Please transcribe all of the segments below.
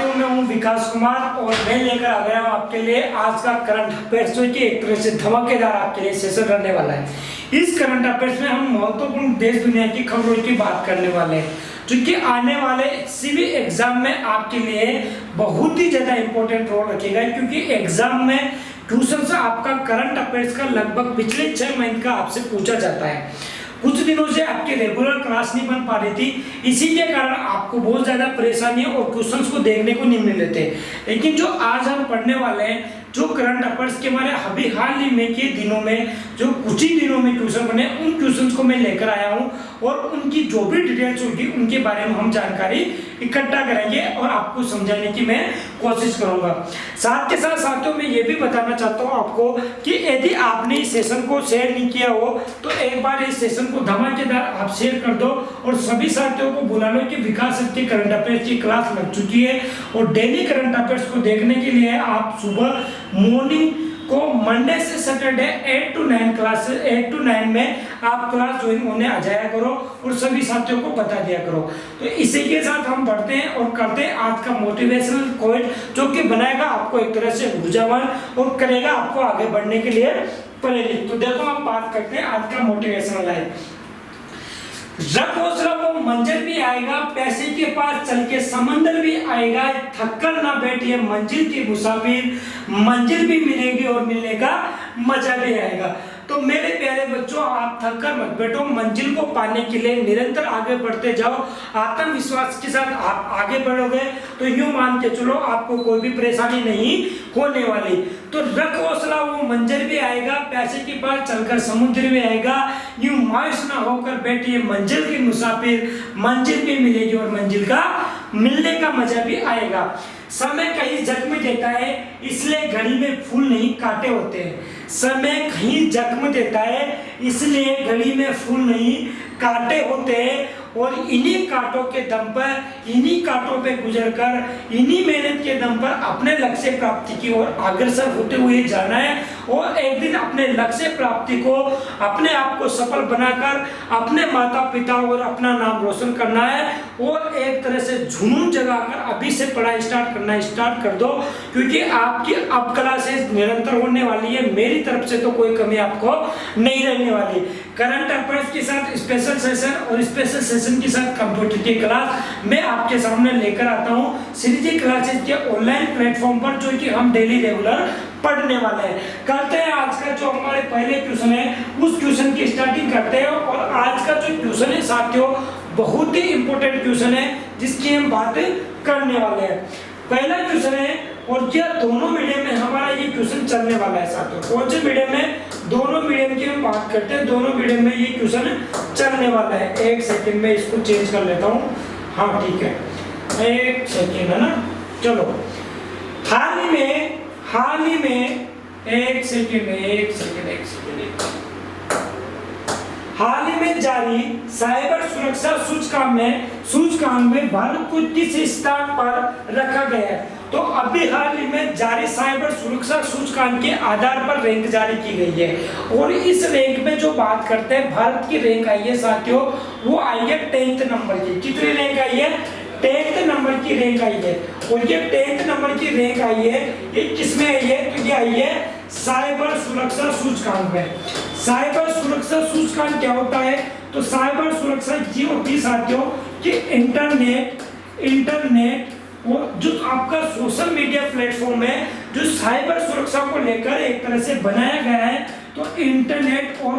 साथियों, मैं हूं विकास कुमार और मैं लेकर आ गया हूं आपके लिए आज का करंट अफेयर्स जो कि एक तरह से धमाकेदार आपके लिए सेशन रहने वाला है। इस करंट अफेयर्स में हम महत्वपूर्ण देश दुनिया की खबरों की बात करने वाले हैं जो कि आने वाले किसी भी एग्जाम में आपके लिए बहुत ही ज्यादा इंपॉर्टेंट रोल रखेगा, क्योंकि एग्जाम में ट्यूशन से आपका करंट अफेयर्स का लगभग पिछले 6 महीने का आपसे पूछा जाता है। कुछ दिनों से आपकी रेगुलर क्लास नहीं बन पा रही थी, इसी के कारण आपको बहुत ज्यादा परेशानी और क्वेश्चंस को देखने को नहीं मिल रहे थे। लेकिन जो आज हम पढ़ने वाले हैं, जो करंट अफेयर्स के हमारे अभी हाल ही में के दिनों में जो कुछ ही दिनों में ट्यूशन बने, उन ट्यूशंस को मैं लेकर आया हूं और उनकी जो भी डिटेल्स होगी उनके बारे में हम जानकारी इकट्ठा करेंगे और आपको समझाने की मैं कोशिश करूंगा। साथ के साथ साथियों मैं ये भी बताना चाहता हूं आपको कि यदि आपने इस सेशन को शेयर नहीं किया हो तो एक बार इस सेशन को धमाकेदार आप शेयर कर दो और सभी साथियों को बुला लो कि विकास की करंट अफेयर्स की क्लास लग चुकी है। और डेली करंट अफेयर्स को देखने के लिए आप सुबह मॉर्निंग को मंडे से सैटरडे 8 to 9 में आप क्लास ज्वाइन होने आ जाया करो और सभी साथियों को बता दिया करो। तो इसी के साथ हम बढ़ते हैं और करते हैं आज का मोटिवेशनल कोट जो कि बनाएगा आपको एक तरह से ऊर्जावान और करेगा आपको आगे बढ़ने के लिए प्रेरित। तो देखो हम बात करते हैं आज का मोटिवेशनल है। रख हौसला वो मंजिल भी आएगा, पैसे के पास चल के समंदर भी आएगा, थककर ना बैठिए मंजिल की मुसाफिर, मंजिल भी मिलेगी और मिलने का मजा भी आएगा। तो मेरे प्यारे बच्चों, आप थककर मत बैठो, मंजिल को पाने के लिए निरंतर आगे बढ़ते जाओ। आत्मविश्वास के साथ आप आगे बढ़ोगे तो यूं मान के चलो आपको कोई भी परेशानी नहीं होने वाली। तो रख हौसला वो मंजिल भी आएगा, पैसे के पास चलकर समुद्र भी आएगा, यूं मायूस ना होकर बैठिए मंजिल की मुसाफिर, मंजिल भी मिलेगी और मंजिल का मिलने का मजा भी आएगा। समय कहीं जख्म देता है इसलिए घड़ी में फूल नहीं कांटे होते हैं। समय कहीं जख्म देता है इसलिए घड़ी में फूल नहीं कांटे होते हैं। और इन्हीं कांटों के दम पर, इन्हीं कांटों पे गुजरकर, इन्हीं मेहनत के दम पर अपने लक्ष्य प्राप्ति की ओर अग्रसर होते हुए जाना है और एक दिन अपने लक्ष्य प्राप्ति को, अपने आप को सफल बनाकर अपने माता पिता और अपना नाम रोशन करना है। और एक तरह से जुनून जगाकर अभी से पढ़ाई स्टार्ट कर दो, क्योंकि आपकी अब क्लासेस निरंतर होने वाली है। मेरी तरफ से तो कोई कमी आपको नहीं रहने वाली। करंट अफेयर्स के साथ स्पेशल सेशन और स्पेशल सेशन के साथ कंप्यूटर की क्लास मैं आपके सामने लेकर आता हूं श्रीजी क्लासेस के ऑनलाइन प्लेटफॉर्म पर, जो कि हम डेली रेगुलर पढ़ने वाले हैं। करते हैं आज का जो हमारे पहले ट्यूशन है उस ट्यूशन की स्टार्टिंग करते हैं। और आज का जो ट्यूशन है साथियों बहुत ही इंपॉर्टेंट ट्यूशन है जिसकी हम बात करने वाले हैं। पहला ट्यूशन है और यह दोनों मीडियम में हमारा ये ट्यूशन चलने वाला है साथियों। कौन से मीडियम में? दोनों मीडियम की हम बात करते हैं, दोनों मीडियम में ये ट्यूशन चलने वाला है। एक सेकंड में इसको चेंज कर लेता हूँ। हाँ ठीक है, एक सेकंड है ना। चलो हाल ही में एक सेकंड हाल ही में जारी साइबर सुरक्षा सूचकांक में भारत को किस स्थान पर रखा गया है? तो अभी हाल ही में जारी साइबर सुरक्षा सूचकांक के आधार पर रैंक जारी की गई है और इस रैंक में जो बात करते हैं भारत की रैंक आई है साथियों, वो आई है 10th नंबर की। कितनी रैंक आई है? 10th नंबर की रैंक आई है। और ये 10th नंबर की रैंक आई है, ये किसमें आई है? तो ये आई है साइबर सुरक्षा सूचकांक में। साइबर सुरक्षा सूचकांक क्या होता है? तो साइबर सुरक्षा ये होती है साथियों कि इंटरनेट और जो आपका सोशल मीडिया प्लेटफॉर्म है जो साइबर सुरक्षा को लेकर एक तरह से बनाया गया है। तो इंटरनेट और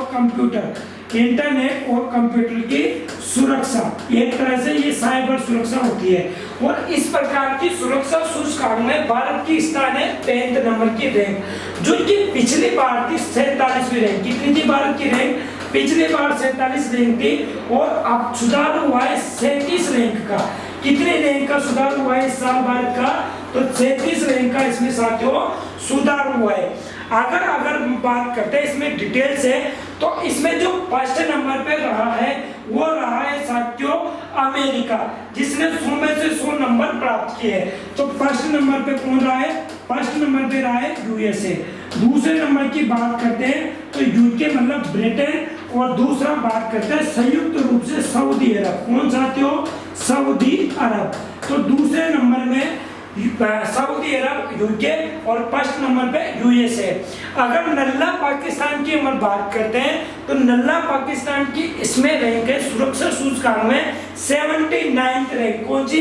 कंप्यूटर की सुरक्षा, एक तरह से ये साइबर सुरक्षा होती है। और इस प्रकार की सुरक्षा सूचकांक में भारत की स्थान है 10th नंबर की रैंक, जो कि पिछली बार थी 47वीं रैंक। कितनी थी भारत की रैंक? पिछली बार 47 रैंक थी और अब सुधार हुआ है 37 रैंक का। कितने रैंक का सुधार हुआ है इस साल भारत का? तो 37 रैंक का इसमें साथियों सुधार हुआ है। अगर बात करते हैं इसमें डिटेल से, तो इसमें जो फर्स्ट नंबर पे रहा है वो रहा है साथियों अमेरिका, जिसने 100 में से 100 नंबर प्राप्त किए हैं। तो फर्स्ट नंबर पे कौन रहा है? फर्स्ट नंबर पे रहा है यूएसए। दूसरे नंबर की बात करते हैं तो यूके मतलब ब्रिटेन, और दूसरा बात करते हैं संयुक्त रूप से सऊदी अरब। कौन साथियों? सऊदी अरब। तो दूसरे नंबर में सऊदी अरब, यूके और फर्स्ट नंबर पे यूएसए। अगर नल्ला पाकिस्तान की हम बात करते हैं तो नल्ला पाकिस्तान की इसमें रैंक है सुरक्षा सूचकांक में 79th रैंक। कौन सी,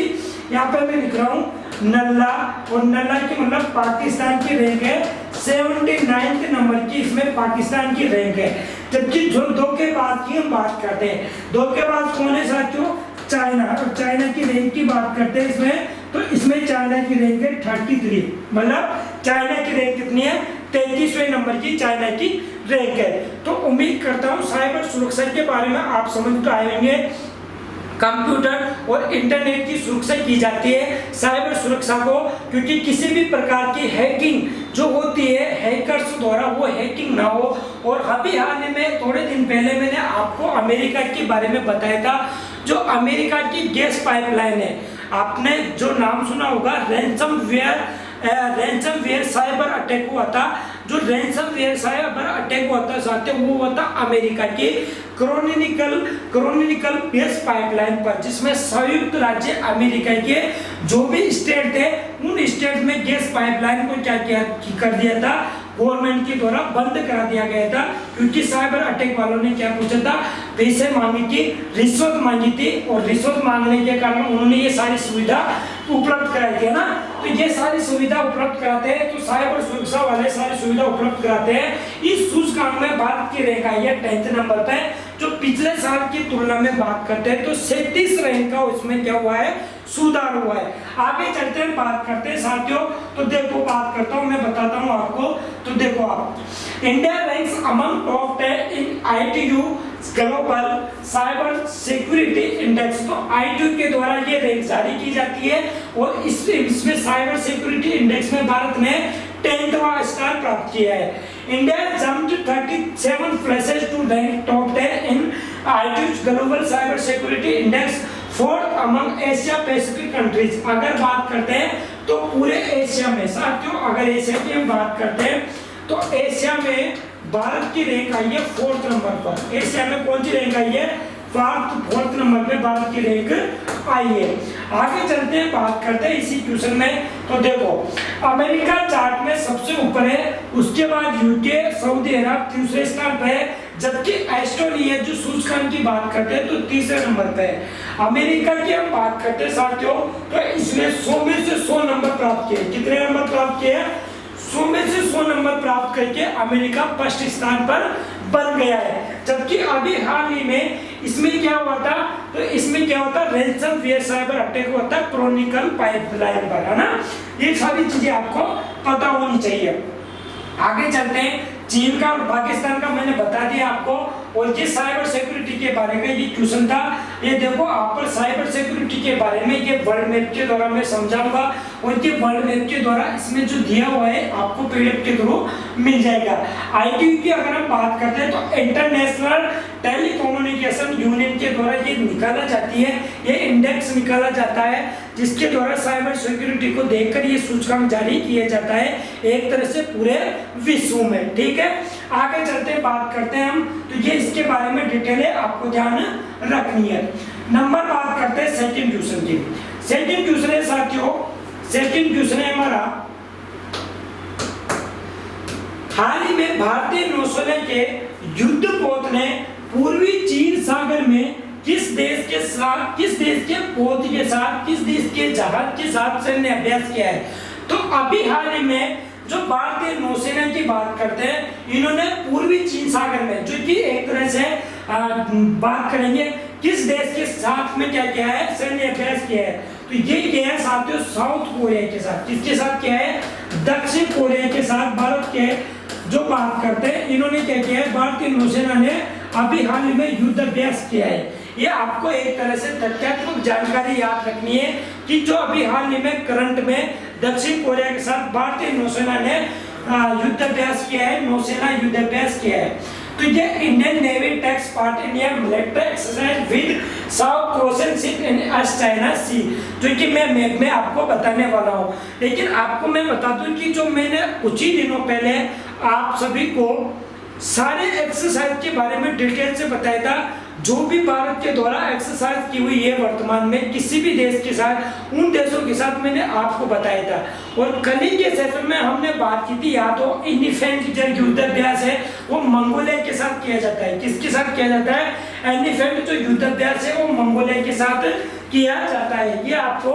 यहाँ पे मैं लिख रहा हूँ नल्ला, और नल्ला की मतलब पाकिस्तान की रैंक है 79th नंबर की, इसमें पाकिस्तान की रैंक है। जबकि जो धोखेबाज की हम बात करते हैं, धोखेबाज कौन है साथियों, चाइना। और चाइना की रैंक की बात करते हैं इसमें, तो इसमें चाइना की रैंक है 33, मतलब चाइना की रैंक कितनी है, 33वें नंबर की चाइना की रैंक है। तो उम्मीद करता हूँ साइबर सुरक्षा के बारे में आप समझ तो आए होंगे। कंप्यूटर और इंटरनेट की सुरक्षा की जाती है साइबर सुरक्षा को, क्योंकि किसी भी प्रकार की हैकिंग जो होती है हैकर्स द्वारा वो हैकिंग ना हो। और अभी हाल में थोड़े दिन पहले मैंने आपको अमेरिका के बारे में बताया था, जो अमेरिका की गैस पाइपलाइन है, आपने जो नाम सुना होगा रैंसमवेयर साइबर अटैक हुआ था। जो रैंसमवेयर साइबर अटैक हुआ था साथियों, वो हुआ था अमेरिका की क्रोनिकल गैस पाइपलाइन पर, जिसमें संयुक्त राज्य अमेरिका के जो भी स्टेट थे उन स्टेट में गैस पाइपलाइन को क्या कर दिया था, गवर्नमेंट के द्वारा बंद करा दिया गया था। क्योंकि साइबर अटैक वालों ने क्या पूछा था, पैसे मांगी थी, रिश्वत मांगी थी, और रिश्वत मांगने के कारण उन्होंने ये सारी सुविधा उपलब्ध कराई थी ना। तो ये सारी सुविधा उपलब्ध कराते हैं, तो साइबर सुरक्षा वाले सारी सुविधा उपलब्ध कराते हैं। इस सूचकांक में भारत की रैंक आई है 10th नंबर पे। जो पिछले साल की तुलना में बात करते हैं तो 37 रैंक का उसमें क्या हुआ है, सुधार हुआ है। आगे चलते हैं, बात करते हैं साथियों। तो देखो बात करता हूँ, मैं बताता हूँ आपको। तो देखो आप, इंडिया रैंक्स अमंग टॉप 10 इन ITU global cyber security index. तो ITU के द्वारा ये रैंक जारी की जाती है, और इसमें साइबर सिक्योरिटी इंडेक्स में भारत ने 10वां स्थान प्राप्त किया है। India jumped 37 places to rank top 10 in ITU global cyber security index, 4th among Asia Pacific countries. अगर बात करते हैं तो पूरे एशिया में साथियों, अगर एशिया की हम बात करते हैं तो एशिया में भारत की रैंक आई है 4th नंबर पर। एशिया में कौन सी रैंक आई है, 4th नंबर पे भारत की रैंक आई है। आगे चलते हैं, बात करते हैं इसी क्वेश्चन में। तो देखो अमेरिका चार्ट में सबसे ऊपर है, उसके बाद यूके, सऊदी अरब तीसरे स्थान पे है, जबकि एस्टोनिया जो सूचकांक की बात करते हैं तो तीसरे नंबर पे है। अमेरिका की हम बात करते हैं साथियों, तो इसने 100 में से 100 नंबर प्राप्त किए। कितने नंबर प्राप्त किए, 100 में से 100 नंबर प्राप्त करके अमेरिका फर्स्ट स्थान पर बन गया है। जबकि अभी हाल ही में इसमें क्या हुआ था, तो इसमें क्या होता है, रैंसमवेयर साइबर अटैक हुआ था क्रोनिकल पाइपलाइन पर, है ना। ये सारी चीजें आपको पता होनी चाहिए। आगे चलते हैं, चीन का और पाकिस्तान का मैंने बता दिया आपको, और ये साइबर सिक्योरिटी के बारे में ये क्वेश्चन था। ये देखो आप पर साइबर सिक्योरिटी के बारे में ये वर्ल्ड मैप के द्वारा मैं समझाऊंगा, और ये वर्ल्ड मैप के द्वारा इसमें जो दिया हुआ है आपको PDF के थ्रू मिल जाएगा। ITU की अगर हम बात करते हैं तो इंटरनेशनल टेलीकम्युनिकेशन यूनियन के द्वारा ये निकाला जाती है, ये इंडेक्स निकाला जाता है, जिसके द्वारा साइबर सिक्योरिटी को देखकर ये सूचकांक जारी किया जाता है एक तरह से पूरे विश्व में। ठीक है, आगे चलते हैं, बात करते हैं हम। तो ये इसके बारे में डिटेल है, आपको ध्यान रखनी है। नंबर बात करते हैं सेकंड क्वेश्चन की। सेकंड क्वेश्चन है साथियों, सेकंड क्वेश्चन है हमारा, हाल ही में भारतीय नौसेना के युद्धपोत ने पूर्वी चीन सागर में किस देश के पोत के साथ, किस देश के जहाज के साथ सैन्य अभ्यास किया है। तो अभी हाल ही में जो भारतीय नौसेना की बात करते हैं, इन्होंने पूर्वी चीन सागर में, जो कि एक तरह से बात करेंगे किस देश के साथ में क्या किया है, सैन्य अभ्यास किया है। तो ये किया है साथियों साउथ कोरिया के साथ। किसके साथ किया है, दक्षिण कोरिया के साथ। भारत के जो बात करते हैं, इन्होंने क्या किया है, भारतीय नौसेना ने अभी हाल ही में युद्ध अभ्यास किया है। ये आपको एक तरह से तथ्यात्मक जानकारी याद रखनी है कि जो अभी हाल ही में करंट में दक्षिण कोरिया के साथ भारतीय नौसेना ने युद्ध अभ्यास किया है, नौसेना युद्ध अभ्यास किया है। तो ये Indian Navy takes part in a military exercise with South Korean ship in East China Sea, जो कि मैं मैप में आपको बताने वाला हूँ। लेकिन आपको मैं बता दूं कि जो मैंने कुछ ही दिनों पहले आप सभी को सारे एक्सरसाइज के बारे में डिटेल से बताया था, जो भी भारत के द्वारा एक्सरसाइज की हुई है वर्तमान में किसी भी देश के साथ, उन देशों के साथ मैंने आपको बताया था। और कल ही के सेशन में हमने बात की थी, या तो एलिफेंट जो युद्धाभ्यास है वो मंगोलिया के साथ किया जाता है। किसके साथ किया जाता है? एलिफेंट जो युद्धाभ्यास है वो मंगोलिया के साथ किया जाता है, ये आपको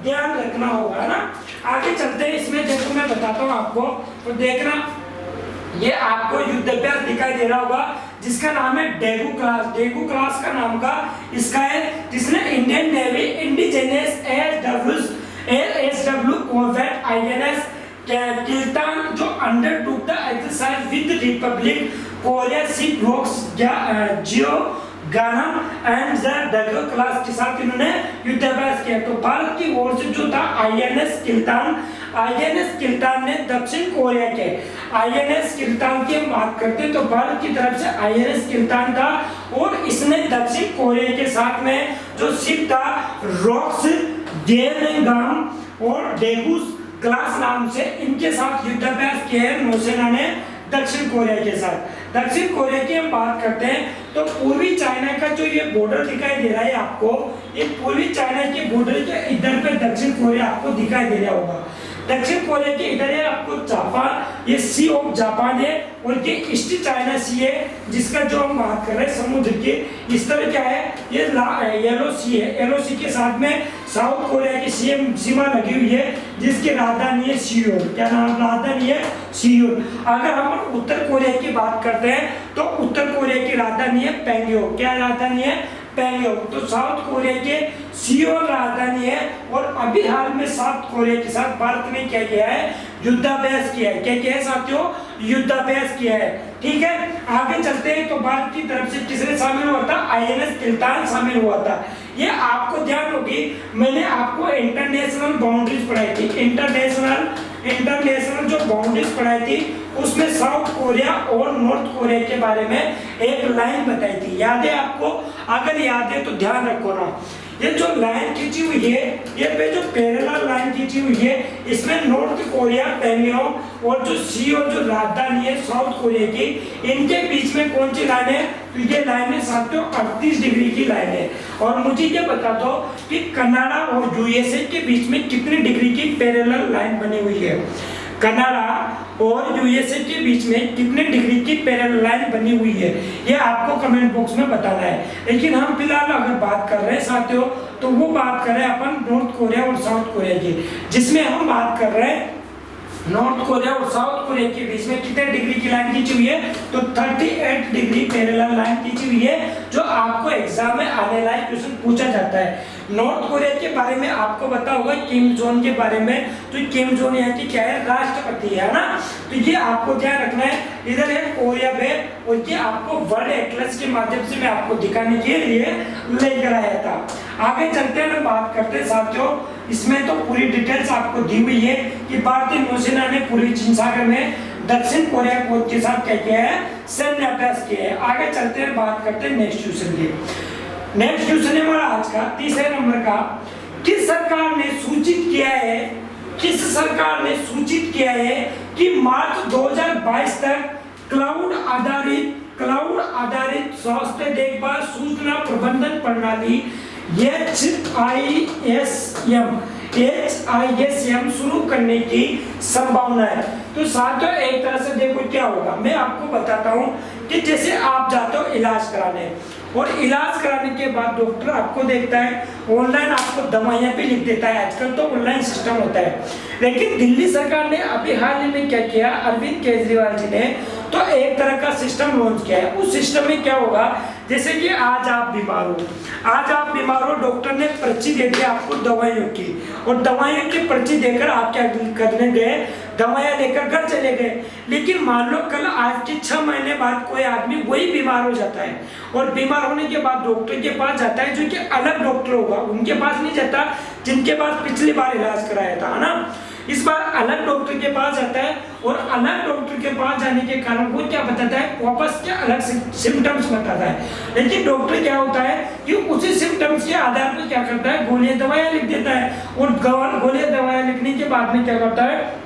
ध्यान रखना होगा ना। आगे चलते हैं, इसमें देखो मैं बताता हूँ आपको, तो देखना ये आपको युद्धाभ्यास दिखाई दे रहा होगा जिसका नाम है डेगू क्लास। डेगू क्लास का नाम का इसका है, जिसने Indian Navy indigenous SW corvette INS Kiltan जो undertook the exercise with Republic Korea ship ROKS Gyeongnam and the Daegu class के साथ इन्होंने युद्धाभ्यास किया। तो भारत की ओर से जो था आईएनएस किल्तान ने दक्षिण कोरिया के आईएनएस किल्तान की बात करते तो भारत की तरफ से आईएनएस किल्तान था, और इसने दक्षिण कोरिया के साथ में जो शिप था रॉक्स जेनगाम और डेगूस क्लास नाम से, इनके साथ युद्धाभ्यास किया है नौसेना ने दक्षिण कोरिया के साथ। दक्षिण कोरिया की हम बात करते हैं तो पूर्वी चाइना का जो ये बॉर्डर दिखाई दे रहा है आपको, ये पूर्वी चाइना के बॉर्डर के इधर पे दक्षिण कोरिया आपको दिखाई दे रहा होगा। दक्षिण कोरिया के इधर है आपको जापान, ये सी ऑफ जापान है, और ये ईस्ट चाइना सी है जिसका जो हम बात कर रहे हैं समुद्र के इस तरह क्या है, ये येलो सी है। येलो सी के साथ में साउथ कोरिया की सीमा लगी हुई है जिसकी राजधानी है सियोल। क्या नाम राजधानी है? सियोल। अगर हम उत्तर कोरिया की बात करते हैं तो उत्तर कोरिया की राजधानी है पैंगयोंग। क्या राजधानी है? पैंगयोंग। तो साउथ कोरिया के सियोल राजधानी है, और अभी हाल में साउथ कोरिया के साथ भारत ने क्या किया है? युद्धाभ्यास किया है। क्या किया है साथियों? युद्धाभ्यास किया है। ठीक है, आगे चलते हैं। तो भारत की तरफ से किसने शामिल हुआ था? आईएनएस किल्तान शामिल हुआ था। ये आपको ध्यान होगी, मैंने आपको इंटरनेशनल बाउंड्रीज पढ़ाई थी। इंटरनेशनल जो बाउंड्रीज पढ़ाई थी उसमें साउथ कोरिया और नॉर्थ कोरिया के बारे में एक लाइन बताई थी, याद है आपको? अगर याद है तो ध्यान रखो ना, ये जो लाइन खींची हुई है, ये पे जो पैरेलल लाइन खींची हुई है, इसमें नॉर्थ कोरिया पैंगयोंग और जो सियोल जो राजधानी है साउथ कोरिया की, इनके बीच में कौन सी लाइन है? तो ये लाइन है साथियों 38 डिग्री की लाइन है। और मुझे ये बता दो कि कनाडा और यूएसए के बीच में कितनी डिग्री की पैरेलल लाइन बनी हुई है? कनाडा और यूएसए के बीच में कितने डिग्री की पैरेलल लाइन बनी हुई है, ये आपको कमेंट बॉक्स में बताना है। लेकिन हम फिलहाल अगर बात कर रहे हैं साथियों, तो वो बात कर रहे हैं अपन नॉर्थ कोरिया और साउथ कोरिया की, जिसमें हम बात कर रहे हैं नॉर्थ कोरिया और साउथ कोरिया के बीच में कितने डिग्री की लाइन खींची हुई है? तो 38 डिग्री पैरेलल लाइन खींची हुई है, जो आपको एग्जाम में आने लायक क्वेश्चन पूछा जाता है। नॉर्थ कोरिया के बारे में आपको पता होगा, किम जोंग के बारे में, तो किम जोंग यहाँ की क्या है? राष्ट्रपति है ना। तो ये आपको ध्यान रखना है। इधर है कोरिया पे, और ये आपको वर्ल्ड एटलस के माध्यम से मैं आपको दिखाने के लिए लेकर आया था। आगे चलते हैं, बात करते हैं साथियों, इसमें तो पूरी डिटेल्स आपको दी हुई है कि भारतीय नौसेना ने पूर्वी चीन सागर में दक्षिण कोरिया के साथ क्या किया है? सैन्य अभ्यास किया है। आगे चलते हैं, बात करते हैं नेक्स्ट क्वेश्चन की। नेक्स्ट क्वेश्चन है हमारा आज का तीसरे नंबर का, किस सरकार ने सूचित किया है कि मार्च 2022 तक क्लाउड आधारित स्वास्थ्य देखभाल सूचना प्रबंधन प्रणाली HISM शुरू करने की संभावना है। तो साथियों एक तरह से देखो क्या होगा, मैं आपको बताता हूँ कि जैसे आप जाते हो इलाज कराने, और इलाज कराने के बाद डॉक्टर आपको देखता है, ऑनलाइन आपको दवाइयाँ भी लिख देता है, आजकल तो ऑनलाइन सिस्टम होता है। लेकिन दिल्ली सरकार ने अभी हाल ही में क्या किया, अरविंद केजरीवाल जी ने तो एक तरह का सिस्टम लॉन्च किया है। उस सिस्टम में क्या होगा, जैसे कि आज आप बीमार हो, डॉक्टर ने पर्ची दे दी आपको दवाइयों की, और दवाइयों की पर्ची देकर आप क्या करने गए, दवाइयाँ लेकर घर चले गए। लेकिन मान लो कल आज के 6 महीने बाद कोई आदमी वही बीमार हो जाता है, और बीमार होने के बाद डॉक्टर के पास जाता है, जो कि अलग डॉक्टर होगा, उनके पास नहीं जाता जिनके पास पिछली बार इलाज कराया था, है ना। इस बार अलग डॉक्टर के पास जाता है, और अलग डॉक्टर के पास जाने के कारण वो क्या बताता है, वापस क्या अलग सिम्टम्स बताता है। लेकिन डॉक्टर क्या होता है कि उसी सिम्टम्स के आधार पर क्या करता है, गोलियां दवाइयां लिख देता है, और गोलियां दवाइयां लिखने के बाद में क्या करता है,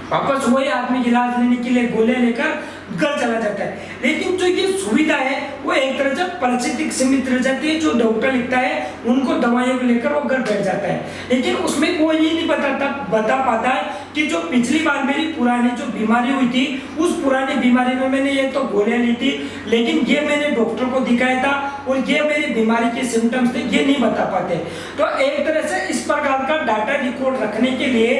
वापस वही आदमी इलाज लेने के लिए गोलियां लेकर घर चला जाता है। लेकिन जो ये सुविधा है वो एक तरह से परिस्थिति सीमित रह जाती है, जो डॉक्टर लिखता है उनको दवाइयों को लेकर वो घर बैठ जाता है। लेकिन उसमें वो ये नहीं बता पाता है कि जो पिछली बार मेरी पुरानी जो बीमारी हुई थी उस पुरानी बीमारी में मैंने ये तो गोलियां ली थी, लेकिन ये मैंने डॉक्टर को दिखाया था और ये मेरी बीमारी के सिम्टम्स थे, ये नहीं बता पाते। तो एक तरह से इस प्रकार का डाटा रिकॉर्ड रखने के लिए,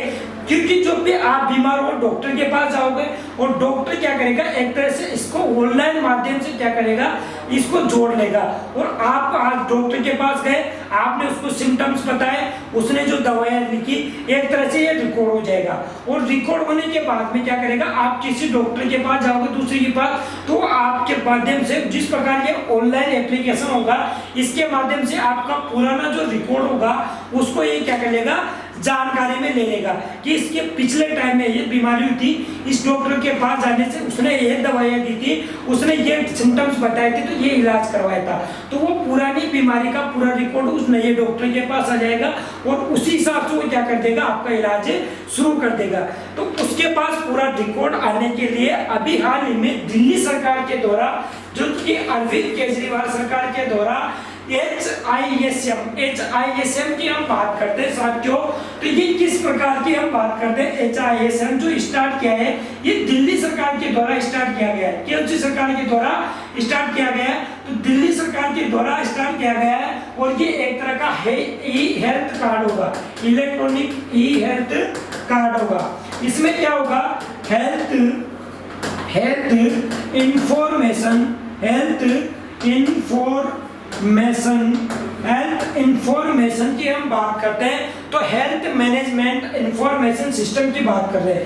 क्योंकि जो भी आप बीमार हो डॉक्टर के पास जाओगे और डॉक्टर क्या करेगा, एक तरह से इसको ऑनलाइन माध्यम से क्या करेगा, इसको जोड़ लेगा। और आप आज डॉक्टर के पास गए, आपने उसको सिम्टम्स बताए, उसने जो दवाइयां लिखी, एक तरह से ये रिकॉर्ड हो जाएगा। और रिकॉर्ड होने के बाद में क्या करेगा, आप किसी डॉक्टर के पास जाओगे दूसरे के पास, तो आपके माध्यम से जिस प्रकार ये ऑनलाइन एप्लीकेशन होगा, इसके माध्यम से आपका पुराना जो रिकॉर्ड होगा उसको ये क्या करेगा, जानकारी में ले लेगा कि इसके पिछले टाइम में ये बीमारी हुई थी, इस डॉक्टर के पास जाने से उसने ये दवाइयां दी थी, उसने ये सिम्टम्स बताए थे, तो ये इलाज करवाया था। तो वो पुरानी बीमारी का पूरा रिकॉर्ड उस नए डॉक्टर के पास आ जाएगा और उसी हिसाब से वो क्या कर देगा, आपका इलाज शुरू कर देगा। तो उसके पास पूरा रिकॉर्ड आने के लिए अभी हाल ही में दिल्ली सरकार के द्वारा, जो कि अरविंद केजरीवाल सरकार के द्वारा HISM की हम बात करते हैं साथियों। तो ये किस प्रकार की हम बात करते हैं, HISM जो स्टार्ट किया है, ये दिल्ली सरकार के द्वारा स्टार्ट किया गया है। कौन सी सरकार के द्वारा स्टार्ट किया गया है, तो दिल्ली सरकार के द्वारा स्टार्ट किया गया है। और ये एक तरह का ई हेल्थ कार्ड होगा, इलेक्ट्रॉनिक ई हेल्थ कार्ड होगा। इसमें क्या होगा, हेल्थ इंफॉर्मेशन की हम बात करते हैं, तो हेल्थ मैनेजमेंट इंफॉर्मेशन सिस्टम की बात कर रहे हैं,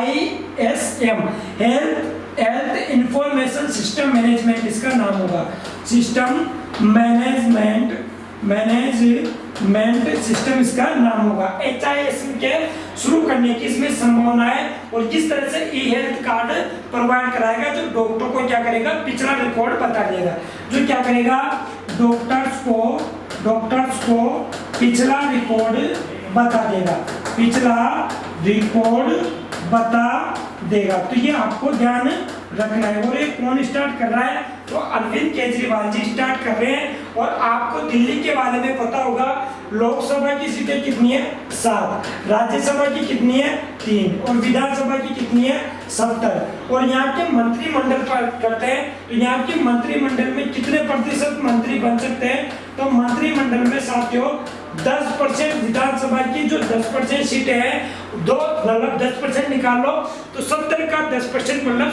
HISM, health information system management इसका नाम होगा। सिस्टम मैनेजमेंट सिस्टम इसका नाम होगा। HISM के शुरू करने की इसमें संभावना है। और जिस तरह से ई हेल्थ कार्ड प्रोवाइड कराएगा, जो डॉक्टर को क्या करेगा, पिछला रिकॉर्ड बता देगा। जो क्या करेगा, डॉक्टर्स को पिछला रिकॉर्ड बता देगा। तो ये आपको ध्यान रखना है। और ये कौन स्टार्ट कर रहा है, तो अरविंद केजरीवाल जी स्टार्ट कर रहे हैं। और आपको दिल्ली के बारे में पता होगा, लोकसभा की सीटें कितनी है, 7, राज्यसभा की कितनी है, 3, और विधानसभा की कितनी है, 70। और यहाँ के मंत्रिमंडल पर करते हैं, तो यहाँ के मंत्रिमंडल में कितने प्रतिशत मंत्री बन सकते हैं, तो मंत्रिमंडल में साथियों 10% विधानसभा की जो 10% सीटें हैं, 10% निकाल लो तो 70 का 10% मतलब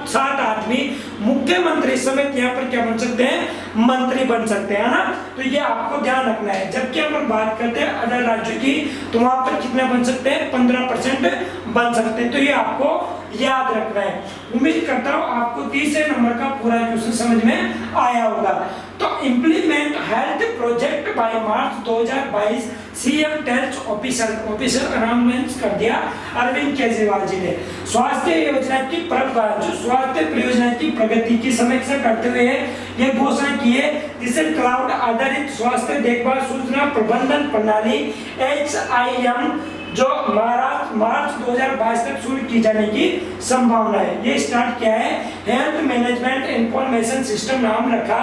7 आदमी मुख्यमंत्री समेत यहाँ पर क्या बन सकते हैं, मंत्री बन सकते हैं ना। तो ये आपको ध्यान रखना है। जबकि अपन बात करते हैं अदर राज्यों की, तो वहां पर कितने बन सकते हैं, 15% बन सकते हैं। तो ये आपको याद रखना है। उम्मीद करता हूँ आपको 30 नंबर का पूरा क्वेश्चन समझ में आया होगा। तो implement health project by March 2022 CM tells official announcement कर दिया अरविंद केजरीवाल जी ने। स्वास्थ्य योजना की स्वास्थ्य परियोजना की प्रगति की समीक्षा करते हुए ये घोषणा की है, जिसे क्लाउड आधारित स्वास्थ्य देखभाल सूचना प्रबंधन प्रणाली HIM जो मार्च 2022 तक शुरू की जाने की संभावना है। ये स्टार्ट किया है, हेल्थ मैनेजमेंट इंफॉर्मेशन सिस्टम नाम रखा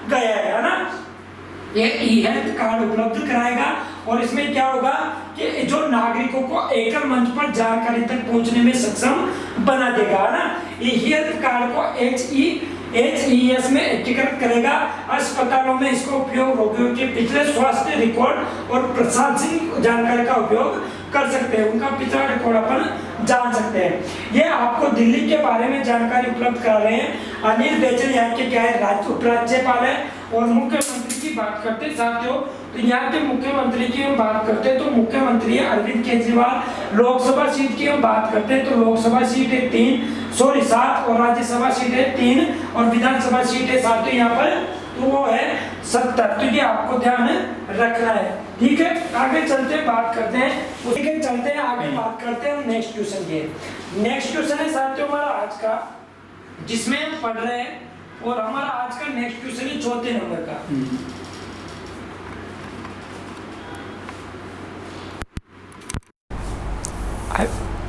गया है ना। ये ई हेल्थ कार्ड उपलब्ध कराएगा और इसमें क्या होगा कि जो नागरिकों को एकल मंच पर जानकारी तक पहुंचने में सक्षम बना देगा ना। ई हेल्थ कार्ड को HES में एकीकृत करेगा। अस्पतालों में इसका उपयोग रोगियों के पिछले स्वास्थ्य रिकॉर्ड और प्रशासनिक जानकारी का उपयोग कर सकते हैं, उनका पिछला रिकॉर्ड अपन जान सकते हैं। ये आपको दिल्ली के बारे में जानकारी उपलब्ध करा रहे हैं अनिल बैजल, यहाँ के क्या है, उपराज्यपाल है। और मुख्यमंत्री की बात करते हैं साथियों, तो यहाँ के मुख्यमंत्री की हम बात करते हैं तो मुख्यमंत्री है अरविंद केजरीवाल। लोकसभा सीट की हम बात करते हैं तो लोकसभा सीट है 7 और राज्यसभा सीट है 3 और विधानसभा सीट है साथियों यहाँ पर, तो वो है 70। तो ये आपको ध्यान रखना है। ठीक है, आगे चलते बात करते हैं, आगे बात करते हैं नेक्स्ट क्वेश्चन की। नेक्स्ट क्वेश्चन है साथियों हमारा आज का, जिसमें हम पढ़ रहे हैं, और हमारा आज का नेक्स्ट क्वेश्चन है 4 नंबर का।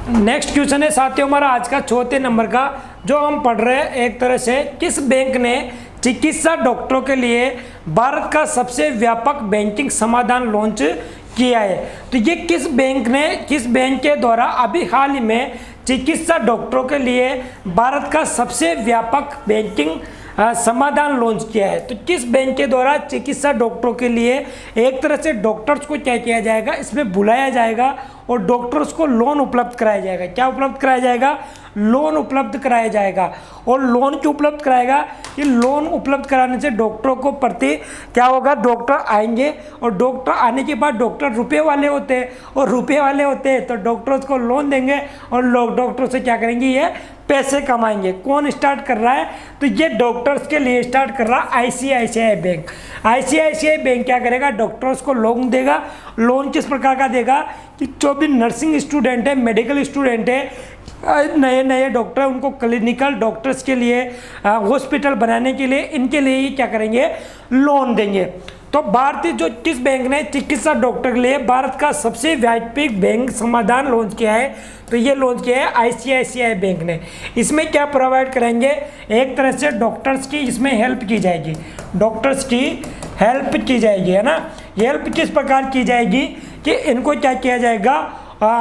नेक्स्ट क्वेश्चन है साथियों हमारा आज का 4 नंबर का, जो हम पढ़ रहे हैं एक तरह से, किस बैंक ने चिकित्सा डॉक्टरों के लिए भारत का सबसे व्यापक बैंकिंग समाधान लॉन्च किया है। तो ये किस बैंक के द्वारा अभी हाल ही में चिकित्सा डॉक्टरों के लिए भारत का सबसे व्यापक बैंकिंग समाधान लॉन्च किया है। तो किस बैंक के द्वारा चिकित्सा डॉक्टरों के लिए एक तरह से डॉक्टर्स को क्या किया जाएगा, इसमें बुलाया जाएगा और डॉक्टर्स को लोन उपलब्ध कराया जाएगा। क्या उपलब्ध कराया जाएगा? लोन उपलब्ध कराया जाएगा। और लोन क्यों उपलब्ध कराएगा? कि लोन उपलब्ध कराने से डॉक्टरों को प्रति क्या होगा, डॉक्टर आएंगे और डॉक्टर आने के बाद डॉक्टर रुपए वाले होते हैं और रुपए वाले होते हैं तो डॉक्टर्स को लोन देंगे और लोग डॉक्टर से क्या करेंगे, ये पैसे कमाएंगे। कौन स्टार्ट कर रहा है? तो ये डॉक्टर्स के लिए स्टार्ट कर रहा है आईसीआईसीआई बैंक। आईसीआईसीआई बैंक क्या करेगा, डॉक्टर्स को लोन देगा। लोन किस प्रकार का देगा कि जो भी नर्सिंग स्टूडेंट है, मेडिकल स्टूडेंट है, नए नए डॉक्टर, उनको क्लिनिकल डॉक्टर्स के लिए हॉस्पिटल बनाने के लिए, इनके लिए ही क्या करेंगे, लोन देंगे। तो भारतीय जो किस बैंक ने चिकित्सा डॉक्टर के लिए भारत का सबसे व्यापक बैंक समाधान लॉन्च किया है? तो ये लॉन्च किया है आईसीआईसीआई बैंक ने। इसमें क्या प्रोवाइड करेंगे, एक तरह से डॉक्टर्स की इसमें हेल्प की जाएगी, डॉक्टर्स की हेल्प की जाएगी, है ना। हेल्प किस प्रकार की जाएगी कि इनको क्या किया जाएगा,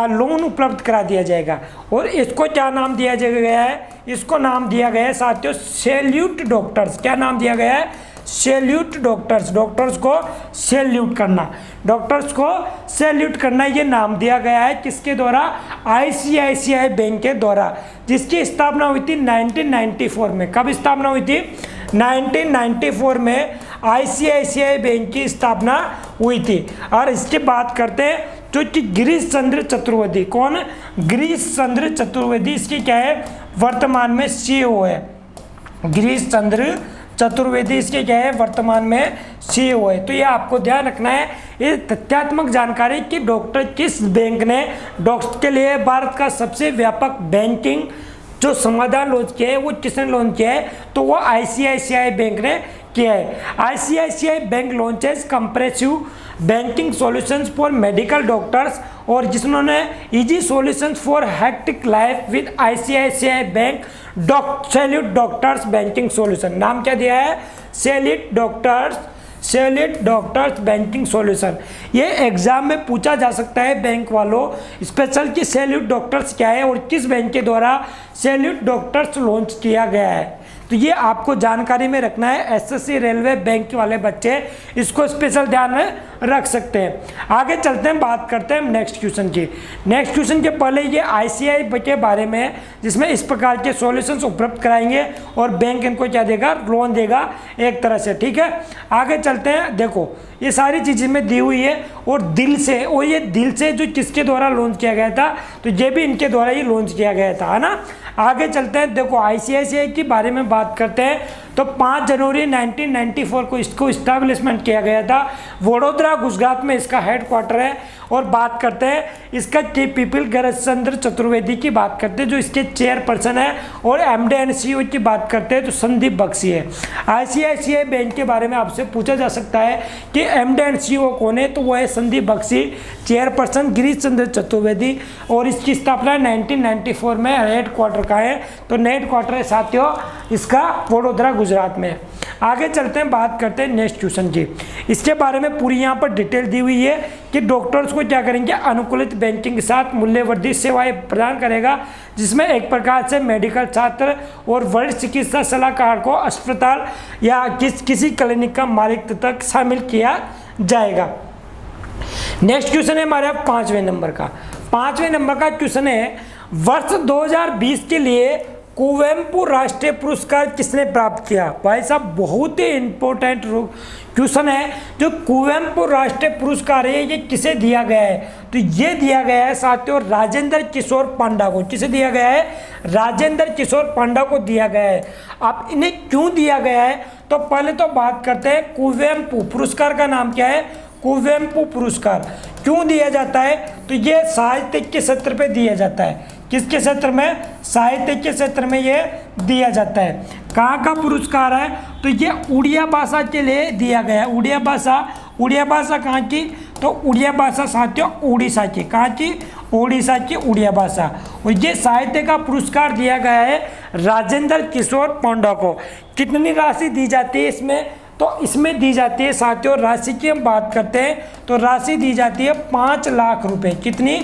लोन उपलब्ध करा दिया जाएगा। और इसको क्या नाम दिया गया है? इसको नाम दिया गया है साथियों सैल्यूट डॉक्टर्स। क्या नाम दिया गया है? Salute doctors. डॉक्टर्स को सैल्यूट करना, डॉक्टर्स को सैल्यूट करना, ये नाम दिया गया है किसके द्वारा? आईसीआईसीआई बैंक के द्वारा, जिसकी स्थापना हुई थी 1994 में। कब स्थापना हुई थी? 1994 में आईसीआईसीआई बैंक की स्थापना हुई थी। और इसकी बात करते हैं जो कि गिरीश चंद्र चतुर्वेदी। कौन? गिरीश चंद्र चतुर्वेदी इसकी क्या है, वर्तमान में सीईओ है। गिरीश चंद्र चतुर्वेदी इसके क्या है, वर्तमान में सीईओ है। तो ये आपको ध्यान रखना है, ये तथ्यात्मक जानकारी कि डॉक्टर किस बैंक ने डॉक्टर के लिए भारत का सबसे व्यापक बैंकिंग जो समाधान लॉन्च किया है वो किसने लॉन्च किया है? तो वो आईसीआईसीआई बैंक ने किया है। ICICI bank launches compressive banking solutions for medical doctors, और जिन्होंने easy solutions for hectic life with ICICI bank salute doctors banking solution. नाम क्या दिया है? Salute doctors banking solution. ये एग्जाम में पूछा जा सकता है बैंक वालों स्पेशल कि सैल्यूट डॉक्टर्स क्या है और किस बैंक के द्वारा सैल्यूट डॉक्टर्स लॉन्च किया गया है। तो ये आपको जानकारी में रखना है। एसएससी रेलवे बैंक वाले बच्चे इसको स्पेशल ध्यान में रख सकते हैं। आगे चलते हैं, बात करते हैं नेक्स्ट क्वेश्चन की। नेक्स्ट क्वेश्चन के पहले ये आईसीआई के बारे में है, जिसमें इस प्रकार के सॉल्यूशंस उपलब्ध कराएंगे और बैंक इनको क्या देगा, लोन देगा एक तरह से। ठीक है, आगे चलते हैं। देखो ये सारी चीज़ें में दी हुई है और दिल से, और ये दिल से जो किसके द्वारा लॉन्च किया गया था, तो ये भी इनके द्वारा ही लॉन्च किया गया था, है ना। आगे चलते हैं। देखो आईसीआईसीआई के बारे में बात करते हैं तो 5 जनवरी 1994 को इसको इस्टेब्लिशमेंट किया गया था। वडोदरा गुजरात में इसका हेडक्वार्टर है। और बात करते हैं इसका चीफ पीपल गिरीश चंद्र चतुर्वेदी की बात करते हैं जो इसके चेयरपर्सन है, और एमडी एंड सीईओ की बात करते हैं तो संदीप बख्शी है। आईसीआईसीआई बैंक के बारे में आपसे पूछा जा सकता है कि एमडी एंड सीईओ कौन है, तो वो है संदीप बख्शी, चेयरपर्सन गिरीश चंद्र चतुर्वेदी, और इसकी स्थापना 1994 में हेडक्वार्टर का है। तो हेडक्वार्टर है साथियों इसका वडोदरा गुजरात में। आगे चलते हैं, बात करते हैं नेक्स्ट क्वेश्चन की। इसके बारे में पूरी यहाँ पर डिटेल दी हुई है कि डॉक्टर्स को क्या करेंगे, अनुकूलित बैंकिंग के साथ मूल्यवर्धित सेवाएं प्रदान करेगा, जिसमें एक प्रकार से मेडिकल छात्र और वरिष्ठ चिकित्सा सलाहकार को अस्पताल या किसी क्लिनिक का मालिक तक शामिल किया जाएगा। नेक्स्ट क्वेश्चन है हमारे 5वें नंबर का। 5वें नंबर का क्वेश्चन है, वर्ष 2020 के लिए कुवेम्पु राष्ट्रीय पुरस्कार किसने प्राप्त किया? भाई साहब बहुत ही इंपॉर्टेंट क्वेश्चन है। जो कुवेम्पु राष्ट्रीय पुरस्कार है ये किसे दिया गया है? तो ये दिया गया है साथियों राजेंद्र किशोर पांडा को। किसे दिया गया है? राजेंद्र किशोर पांडा को दिया गया है। अब इन्हें क्यों दिया गया है, तो पहले तो बात करते हैं कुवेम्पु पुरस्कार का नाम क्या है। कुवेम्पु पुरस्कार क्यों दिया जाता है, तो ये साहित्य के क्षेत्र पे दिया जाता है। किसके क्षेत्र में? साहित्य के क्षेत्र में ये दिया जाता है। कहाँ का पुरस्कार है, तो ये उड़िया भाषा के लिए दिया गया है। उड़िया भाषा कहाँ की, तो उड़िया भाषा साथियों उड़ीसा की। कहाँ की? उड़ीसा की उड़िया भाषा। और ये साहित्य का पुरस्कार दिया गया है राजेंद्र किशोर पांडा को। कितनी राशि दी जाती है इसमें? तो इसमें दी जाती है साथियों, राशि की हम बात करते हैं तो राशि दी जाती है 5 लाख रुपए। कितनी?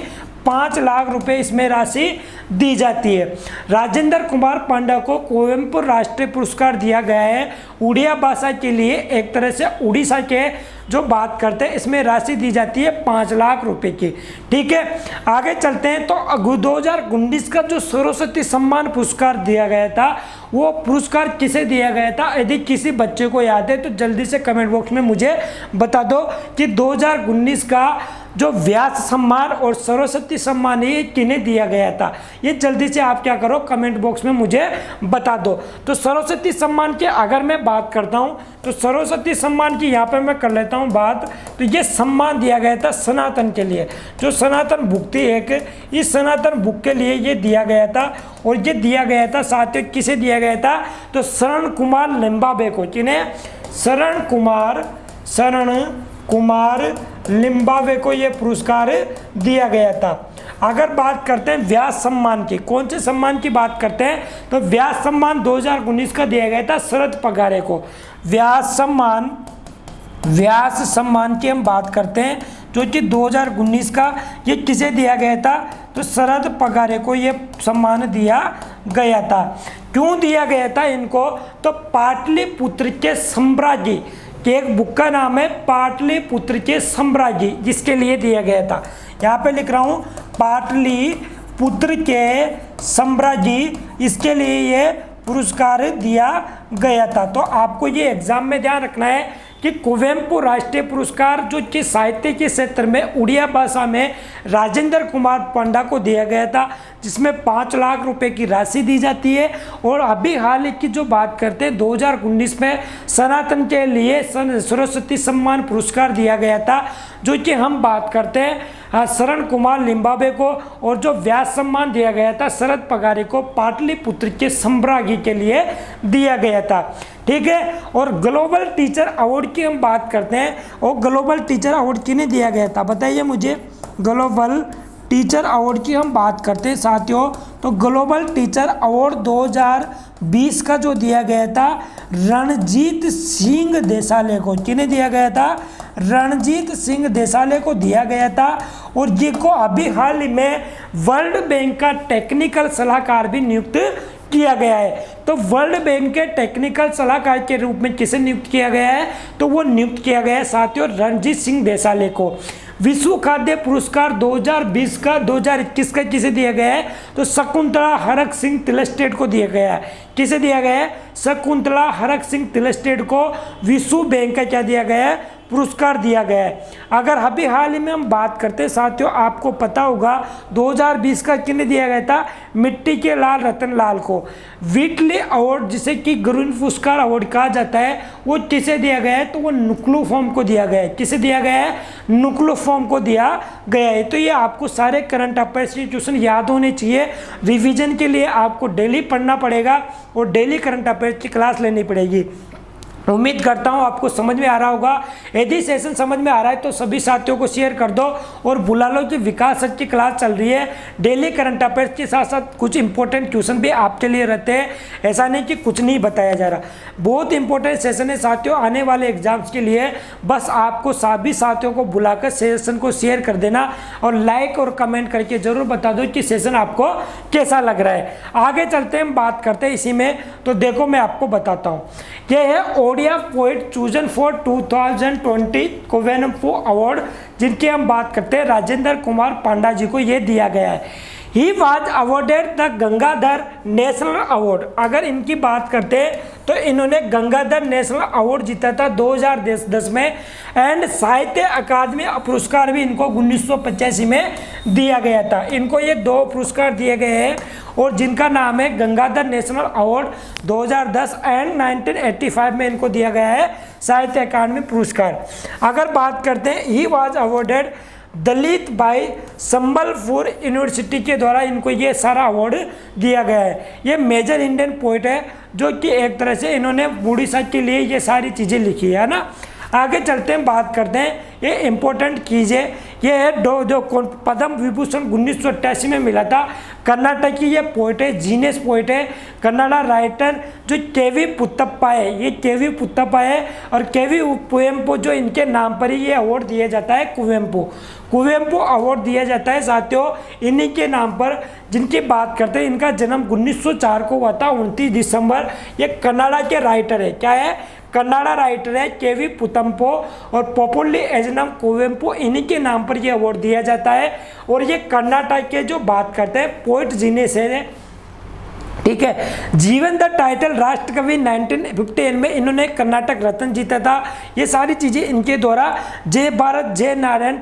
5 लाख रुपए इसमें राशि दी जाती है। राजेंद्र कुमार पांडा को कुवेम्पु राष्ट्रीय पुरस्कार दिया गया है उड़िया भाषा के लिए। एक तरह से उड़ीसा के जो बात करते हैं इसमें राशि दी जाती है 5 लाख रुपए की। ठीक है, आगे चलते हैं। तो 2019 का जो सरस्वती सम्मान पुरस्कार दिया गया था, वो पुरस्कार किसे दिया गया था? यदि किसी बच्चे को याद है तो जल्दी से कमेंट बॉक्स में मुझे बता दो कि 2019 का जो व्यास सम्मान और सरस्वती सम्मान ये किन्हें दिया गया था। ये जल्दी से आप क्या करो, कमेंट बॉक्स में मुझे बता दो। तो सरस्वती सम्मान की अगर मैं बात करता हूँ तो सरस्वती सम्मान की यहाँ पे मैं कर लेता हूँ बात। तो ये सम्मान दिया गया था सनातन के लिए, जो सनातन बुक थी एक, इस सनातन बुक के लिए ये दिया गया था। और ये दिया गया था साथियों किसे दिया गया था? तो शरण कुमार लिम्बावे को। किन्हें? शरण कुमार लिम्बावे को ये पुरस्कार दिया गया था। अगर बात करते हैं व्यास सम्मान की, कौन से सम्मान की बात करते हैं? तो व्यास सम्मान 2019 का दिया गया था शरद पगारे को। व्यास सम्मान की हम बात करते हैं जो कि 2019 का ये किसे दिया गया था? तो शरद पगारे को ये सम्मान दिया गया था। क्यों दिया गया था इनको? तो पाटलिपुत्र के साम्राज्य कि एक बुक का नाम है पाटलिपुत्र के साम्राज्य, जिसके लिए दिया गया था। यहाँ पे लिख रहा हूँ पाटलिपुत्र के साम्राज्य, इसके लिए ये पुरस्कार दिया गया था। तो आपको ये एग्जाम में ध्यान रखना है कि कुवेम्पु राष्ट्रीय पुरस्कार जो कि साहित्य के क्षेत्र में उड़िया भाषा में राजेंद्र कुमार पांडा को दिया गया था, जिसमें 5 लाख रुपए की राशि दी जाती है। और अभी हाल की जो बात करते हैं 2019 में सनातन के लिए सरस्वती सम्मान पुरस्कार दिया गया था, जो कि हम बात करते हैं शरण कुमार लिम्बावे को। और जो व्यास सम्मान दिया गया था शरद पगारे को पाटलिपुत्र के साम्राज्य के लिए दिया गया था। ठीक है, और ग्लोबल टीचर अवार्ड की हम बात करते हैं। और ग्लोबल टीचर अवार्ड किन्हें दिया गया था बताइए मुझे? ग्लोबल टीचर अवार्ड की हम बात करते हैं साथियों, तो ग्लोबल टीचर अवार्ड 2020 का जो दिया गया था रणजीत सिंह देसाले को। किन्हें दिया गया था? रणजीत सिंह देसाले को दिया गया था। और ये को अभी हाल ही में वर्ल्ड बैंक का टेक्निकल सलाहकार भी नियुक्त किया गया है। तो वर्ल्ड बैंक के टेक्निकल सलाहकार के रूप में किसे नियुक्त किया गया है? तो वो नियुक्त किया गया है साथियों रणजीत सिंह देसाले को। विश्व खाद्य पुरस्कार 2020 का 2021 का किसे दिया गया है? तो शकुंतला हरक सिंह तिलस्टेट को दिया गया है। किसे दिया गया है? शकुंतला हरक सिंह तिलस्टेट को विश्व बैंक का क्या दिया गया है? पुरस्कार दिया गया है। अगर अभी हाल ही में हम बात करते हैं साथियों, आपको पता होगा 2020 का किन्हें दिया गया था? मिट्टी के लाल रतन लाल को। व्हिटली अवार्ड जिसे कि गुरुन पुरस्कार अवार्ड कहा जाता है, वो किसे दिया गया है? तो वो नुक्लू फॉर्म को दिया गया है। किसे दिया गया है? नुक्लू फॉर्म को दिया गया है। तो ये आपको सारे करंट अफेयर्स की क्वेश्चन याद होने चाहिए। रिवीजन के लिए आपको डेली पढ़ना पड़ेगा और डेली करंट अफेयर्स की क्लास लेनी पड़ेगी। उम्मीद करता हूँ आपको समझ में आ रहा होगा। यदि सेशन समझ में आ रहा है तो सभी साथियों को शेयर कर दो और बुला लो कि विकास सर की क्लास चल रही है। डेली करंट अफेयर्स के साथ साथ कुछ इंपॉर्टेंट क्वेश्चन भी आपके लिए रहते हैं। ऐसा नहीं कि कुछ नहीं बताया जा रहा, बहुत इंपॉर्टेंट सेशन है साथियों आने वाले एग्जाम्स के लिए। बस आपको सभी साथियों को बुलाकर सेशन को शेयर कर देना और लाइक और कमेंट करके जरूर बता दो कि सेशन आपको कैसा लग रहा है। आगे चलते हैं, हम बात करते हैं इसी में। तो देखो मैं आपको बताता हूँ, ये है Odia poet chosen for 2020 Kuvempu award, जिनकी हम बात करते हैं राजेंद्र कुमार पांडा जी को ये दिया गया है। He was awarded the Gangadhar national award. अगर इनकी बात करते हैं तो इन्होंने गंगाधर नेशनल अवार्ड जीता था 2010 में। एंड साहित्य अकादमी पुरस्कार भी इनको 1985 में दिया गया था। इनको ये 2 पुरस्कार दिए गए हैं और जिनका नाम है गंगाधर नेशनल अवार्ड 2010 एंड 1985 में इनको दिया गया है साहित्य अकादमी पुरस्कार। अगर बात करते हैं, ही वॉज अवॉर्डेड दलित भाई संबलपुर यूनिवर्सिटी के द्वारा इनको ये सारा अवार्ड दिया गया है। ये मेजर इंडियन पोइट है जो कि एक तरह से इन्होंने उड़ीसा के लिए ये सारी चीज़ें लिखी है ना। आगे चलते हैं, बात करते हैं ये इम्पोर्टेंट कीज है। ये जो पद्म विभूषण 1988 में मिला था। कर्नाटक की ये पोइट है, जीनियस पोइट है, कन्नड़ा राइटर जो केवी पुत्तप्पा है, ये केवी पुत्तप्पा है। और केवी कुवेंपु जो इनके नाम पर ही ये अवार्ड दिया जाता है, कुवेंपु अवार्ड दिया जाता है साथियों इन्हीं के नाम पर, जिनकी बात करते हैं। इनका जन्म 1904 को हुआ था, 29 दिसंबर। ये कन्नड़ा के राइटर है, क्या है, कन्नड़ा राइटर है केवी पुत्तप्पा, और पॉपुलरली एज नाम कुवेंपु, इन्हीं के नाम पर यह अवार्ड दिया जाता है। और ये कर्नाटक के जो बात करते हैं पोइट जीनियस है, ठीक है। जीवन द टाइटल राष्ट्रकवि 1951 में इन्होंने कर्नाटक रत्न जीता था। ये सारी चीज़ें इनके द्वारा, जय भारत जय नारायण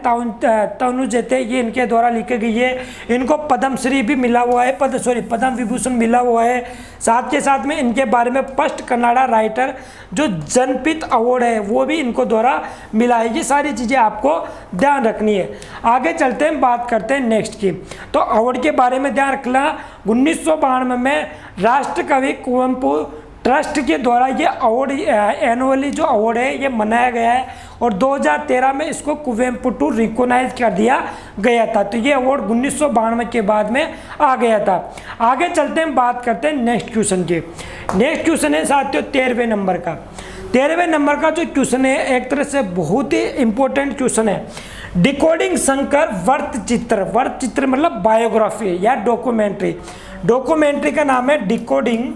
तनुजेते, ये इनके द्वारा लिखी गई है। इनको पद्मश्री भी मिला हुआ है, पद्म विभूषण मिला हुआ है। साथ के साथ में इनके बारे में फर्स्ट कन्नड़ा राइटर जो जनपित अवार्ड है वो भी इनको द्वारा मिला है। ये सारी चीज़ें आपको ध्यान रखनी है। आगे चलते हैं, बात करते हैं नेक्स्ट की। तो अवार्ड के बारे में ध्यान रखना, 1992 में राष्ट्रकवि कुवेंपु ट्रस्ट के द्वारा ये अवार्ड एनुअली जो अवार्ड है ये मनाया गया है। और 2013 में इसको कुवेंपु टू रिकॉग्नाइज कर दिया गया था। तो ये अवार्ड 1992 के बाद में आ गया था। आगे चलते हैं, बात करते हैं नेक्स्ट क्वेश्चन की। नेक्स्ट क्वेश्चन है साथियों 13वें नंबर का। 13वें नंबर का जो क्वेश्चन है एक तरह से बहुत ही इंपॉर्टेंट क्वेश्चन है। डिकोडिंग शंकर वृत्तचित्र मतलब बायोग्राफी या डॉक्यूमेंट्री। डॉक्यूमेंट्री का नाम है डिकोडिंग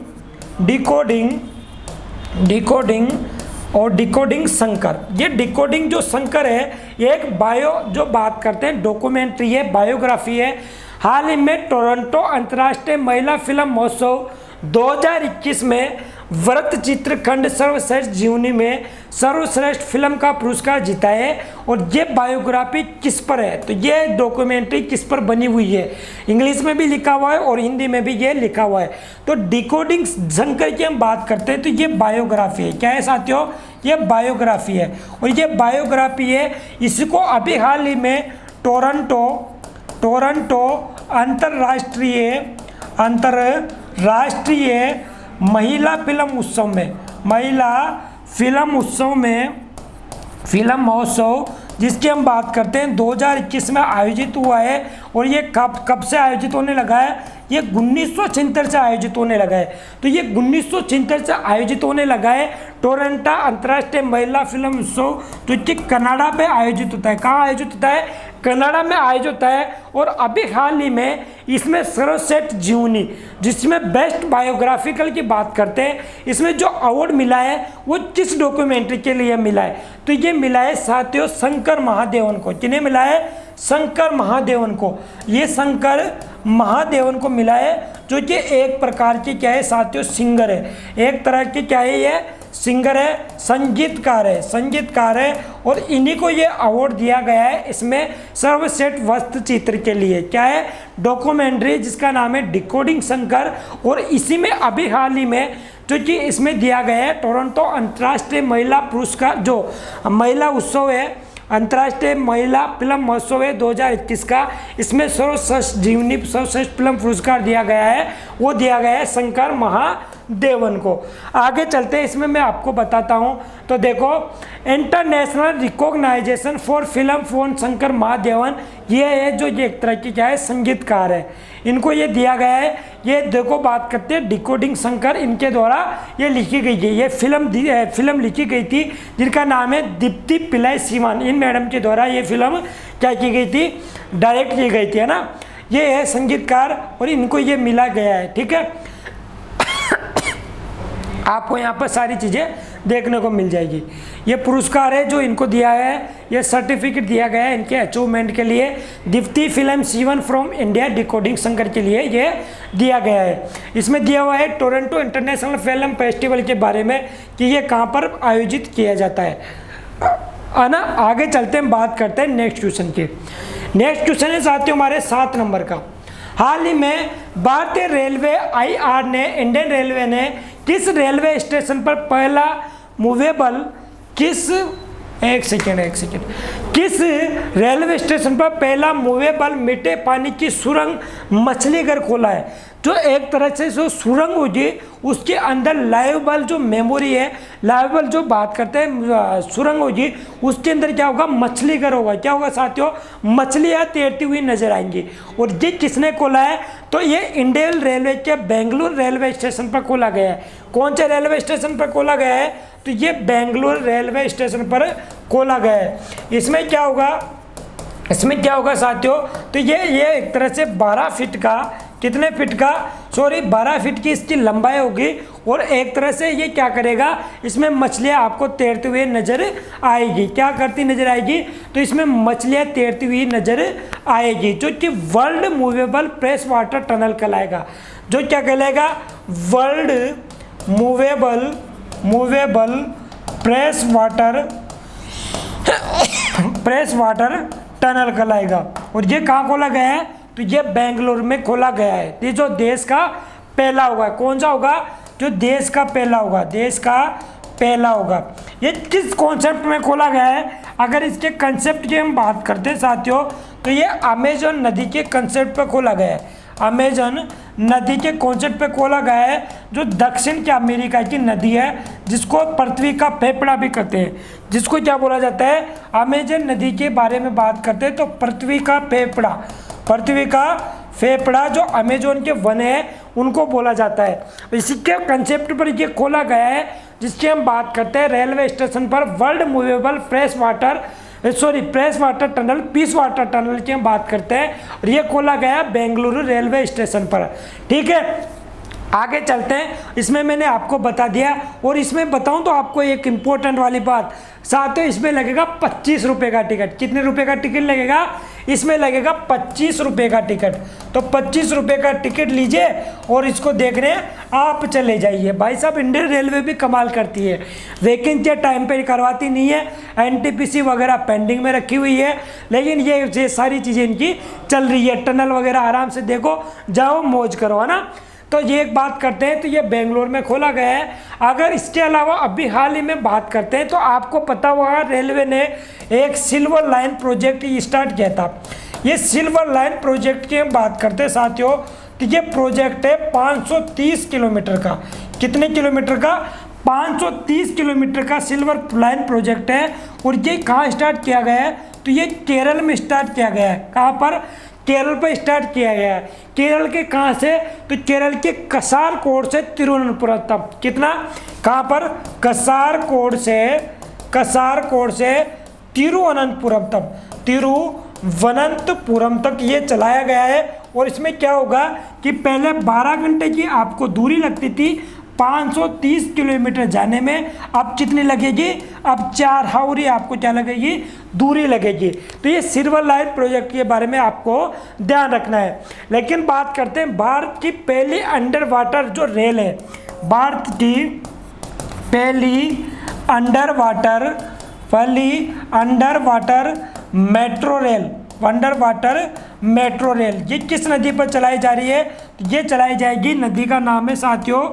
और डिकोडिंग शंकर। ये डिकोडिंग जो शंकर है ये एक बायो जो बात करते हैं डॉक्यूमेंट्री है, बायोग्राफी है। हाल ही में टोरंटो अंतर्राष्ट्रीय महिला फिल्म महोत्सव 2021 में वृत्तचित्र खंड सर्वश्रेष्ठ जीवनी में सर्वश्रेष्ठ फिल्म का पुरस्कार जीता है। और ये बायोग्राफी किस पर है, तो ये डॉक्यूमेंट्री किस पर बनी हुई है, इंग्लिश में भी लिखा हुआ है और हिंदी में भी ये लिखा हुआ है। तो डिकोडिंग शंकर की हम बात करते हैं तो ये बायोग्राफी है, क्या है साथियों, ये बायोग्राफी है। और ये बायोग्राफी है, इसको अभी हाल ही में टोरंटो अंतरराष्ट्रीय महिला फिल्म महोत्सव जिसकी हम बात करते हैं 2021 में आयोजित हुआ है। और ये कब से आयोजित होने लगा है, ये 1976 से आयोजित होने लगा है। तो ये 1976 से आयोजित होने लगा है टोरंटो अंतर्राष्ट्रीय महिला फिल्म उत्सव, जो कि कनाडा पे आयोजित होता है। कहाँ आयोजित होता है, कनाडा में आयोजित होता है। और अभी हाल ही में इसमें सर्वश्रेष्ठ जीवनी जिसमें बेस्ट बायोग्राफिकल की बात करते हैं, इसमें जो अवार्ड मिला है वो किस डॉक्यूमेंट्री के लिए मिला है, तो ये मिला है साथियों शंकर महादेवन को। किन्हें मिला है, शंकर महादेवन को। ये शंकर महादेवन को मिला है जो कि एक प्रकार की क्या है साथियों, सिंगर है, एक तरह की क्या है, ये सिंगर है, संगीतकार है। और इन्हीं को ये अवार्ड दिया गया है इसमें सर्वश्रेष्ठ वृत्तचित्र के लिए, क्या है, डॉक्यूमेंट्री जिसका नाम है डिकोडिंग शंकर। और इसी में अभी हाल ही में जो कि इसमें दिया गया है टोरंटो अंतर्राष्ट्रीय महिला पुरस्कार, जो महिला उत्सव है, अंतर्राष्ट्रीय महिला फिल्म महोत्सव है 2021 का, इसमें सर्वश्रेष्ठ फिल्म पुरस्कार दिया गया है, वो दिया गया है शंकर महादेवन को। आगे चलते हैं, इसमें मैं आपको बताता हूँ। तो देखो, international recognisation for film for Shankar Mahadevan, ये है जो ये एक तरह की क्या है, संगीतकार है, इनको ये दिया गया है। ये देखो बात करते हैं डिकोडिंग शंकर, इनके द्वारा ये लिखी गई है। ये फिल्म लिखी गई थी जिनका नाम है दीप्ति पिल्लाई सीवान, इन मैडम के द्वारा ये फिल्म क्या की गई थी, डायरेक्ट की गई थी, है ना। ये है संगीतकार और इनको ये मिला गया है, ठीक है। आपको यहाँ पर सारी चीज़ें देखने को मिल जाएगी। ये पुरस्कार है जो इनको दिया है, ये सर्टिफिकेट दिया गया है इनके अचीवमेंट के लिए। दीप्ति फिल्म सीवन फ्रॉम इंडिया डिकोडिंग शंकर के लिए ये दिया गया है। इसमें दिया हुआ है टोरंटो इंटरनेशनल फिल्म फेस्टिवल के बारे में कि ये कहाँ पर आयोजित किया जाता है ना। आगे चलते हैं, बात करते हैं नेक्स्ट क्वेश्चन की। नेक्स्ट क्वेश्चन है साथियों हमारे 7 नंबर का। हाल ही में भारतीय रेलवे IR ने, इंडियन रेलवे ने किस रेलवे स्टेशन पर पहला मूवेबल किस एक सेकेंड। किस रेलवे स्टेशन पर पहला मूवेबल मीठे पानी की सुरंग मछली घर खोला है? जो एक तरह से जो सुरंग होगी उसके अंदर लाइवेबल जो मेमोरी है, लाइवेबल जो बात करते हैं सुरंग होगी, उसके अंदर क्या होगा? मछली घर होगा। क्या होगा साथियों? मछलियाँ तैरती हुई नजर आएंगी। और ये किसने खोला है? तो ये इंडियन रेलवे के बेंगलुरु रेलवे स्टेशन पर खोला गया है। कौन से रेलवे स्टेशन पर खोला गया है? तो ये बेंगलुरु रेलवे स्टेशन पर खोला गया है। इसमें क्या होगा साथियों? तो ये एक तरह से 12 फीट का, कितने फीट का? 12 फीट की इसकी लंबाई होगी। और एक तरह से ये क्या करेगा? इसमें मछलियाँ आपको तैरती हुई नजर आएगी। क्या करती नजर आएगी? तो इसमें मछलियाँ तैरती हुई नजर आएगी, जो कि world movable fresh water tunnel कहलाएगा। जो क्या कहलाएगा? World movable fresh water tunnel कहलाएगा। और ये कहाँ खोला गया है? तो ये बेंगलुरु में खोला गया है। ये जो देश का पहला होगा, कौन सा होगा? जो देश का पहला होगा। ये किस कॉन्सेप्ट में खोला गया है? अगर इसके कंसेप्ट की हम बात करते हैं साथियों, तो ये अमेजन नदी के कंसेप्ट पे खोला गया है। अमेजन नदी के कॉन्सेप्ट पे खोला गया है, जो दक्षिण के अमेरिका की नदी है, जिसको पृथ्वी का फेफड़ा भी कहते हैं। जिसको क्या बोला जाता है? अमेजन नदी के बारे में बात करते हैं तो पृथ्वी का फेफड़ा जो अमेजोन के वन है उनको बोला जाता है। इसी के कंसेप्ट पर ये खोला गया है, जिसकी हम बात करते हैं रेलवे स्टेशन पर world movable fresh water tunnel, peace water tunnel की हम बात करते हैं। और ये खोला गया बेंगलुरु रेलवे स्टेशन पर। ठीक है, आगे चलते हैं। इसमें मैंने आपको बता दिया। और इसमें बताऊं तो आपको एक इम्पोर्टेंट वाली बात, साथियों इसमें लगेगा 25 रुपये का टिकट। कितने रुपए का टिकट लगेगा? इसमें लगेगा 25 रुपये का टिकट। तो 25 रुपये का टिकट लीजिए और इसको देखने आप चले जाइए। भाई साहब, इंडियन रेलवे भी कमाल करती है, वैकेंसी टाइम पे करवाती नहीं है, एनटीपीसी वगैरह पेंडिंग में रखी हुई है, लेकिन ये सारी चीज़ें इनकी चल रही है। टनल वगैरह आराम से देखो, जाओ मौज करो, है ना। तो ये एक बात करते हैं, तो ये बेंगलोर में खोला गया है। अगर इसके अलावा अभी हाल ही में बात करते हैं तो आपको पता हुआ रेलवे ने एक सिल्वर लाइन प्रोजेक्ट स्टार्ट किया था। ये सिल्वर लाइन प्रोजेक्ट की हम बात करते हैं साथियों, तो ये प्रोजेक्ट है 530 किलोमीटर का। कितने किलोमीटर का? 530 किलोमीटर का सिल्वर लाइन प्रोजेक्ट है। और ये कहाँ स्टार्ट किया गया है? तो ये केरल में स्टार्ट किया गया है। कहाँ पर? केरल पर स्टार्ट किया गया है। केरल के कहाँ से? तो केरल के कसारकोड से तिरुवनंतपुरम तक। कितना? कहाँ पर? कसारकोड से तिरुवनंतपुरम तक ये चलाया गया है। और इसमें क्या होगा कि पहले 12 घंटे की आपको दूरी लगती थी 530 किलोमीटर जाने में, अब कितनी लगेगी? अब 4 हाउरी आपको क्या लगेगी? दूरी लगेगी। तो ये सिल्वर लाइन प्रोजेक्ट के बारे में आपको ध्यान रखना है। लेकिन बात करते हैं भारत की पहली अंडर वाटर जो रेल है, भारत की पहली अंडर वाटर मेट्रो रेल ये किस नदी पर चलाई जा रही है? ये चलाई जाएगी, नदी का नाम है साथियों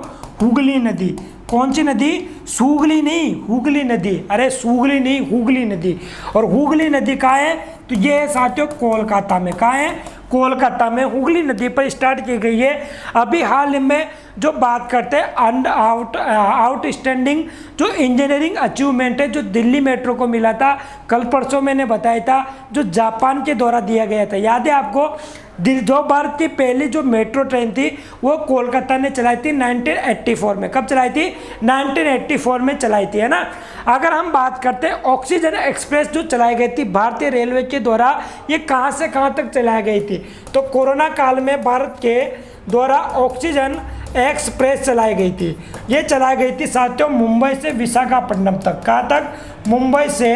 हुगली नदी। कौन सी नदी? सूगली नहीं, हुगली नदी। अरे सूगली नहीं, हुगली नदी। और हुगली नदी कहाँ है? तो ये है साथियों कोलकाता में। कहाँ है? कोलकाता में हुगली नदी पर स्टार्ट की गई है। अभी हाल में जो बात करते हैं आउटस्टैंडिंग जो इंजीनियरिंग अचीवमेंट है, जो दिल्ली मेट्रो को मिला था, कल परसों मैंने बताया था, जो जापान के द्वारा दिया गया था। याद है आपको? जो भारत की पहली जो मेट्रो ट्रेन थी वो कोलकाता ने चलाई थी 1984 में। कब चलाई थी? 1984 में चलाई थी, है ना। अगर हम बात करते हैं ऑक्सीजन एक्सप्रेस जो चलाई गई थी भारतीय रेलवे के द्वारा, ये कहाँ से कहाँ तक चलाई गई थी? तो कोरोना काल में भारत के द्वारा ऑक्सीजन एक्सप्रेस चलाई गई थी। ये चलाई गई थी साथियों मुंबई से विशाखापट्टनम तक। कहाँ तक? मुंबई से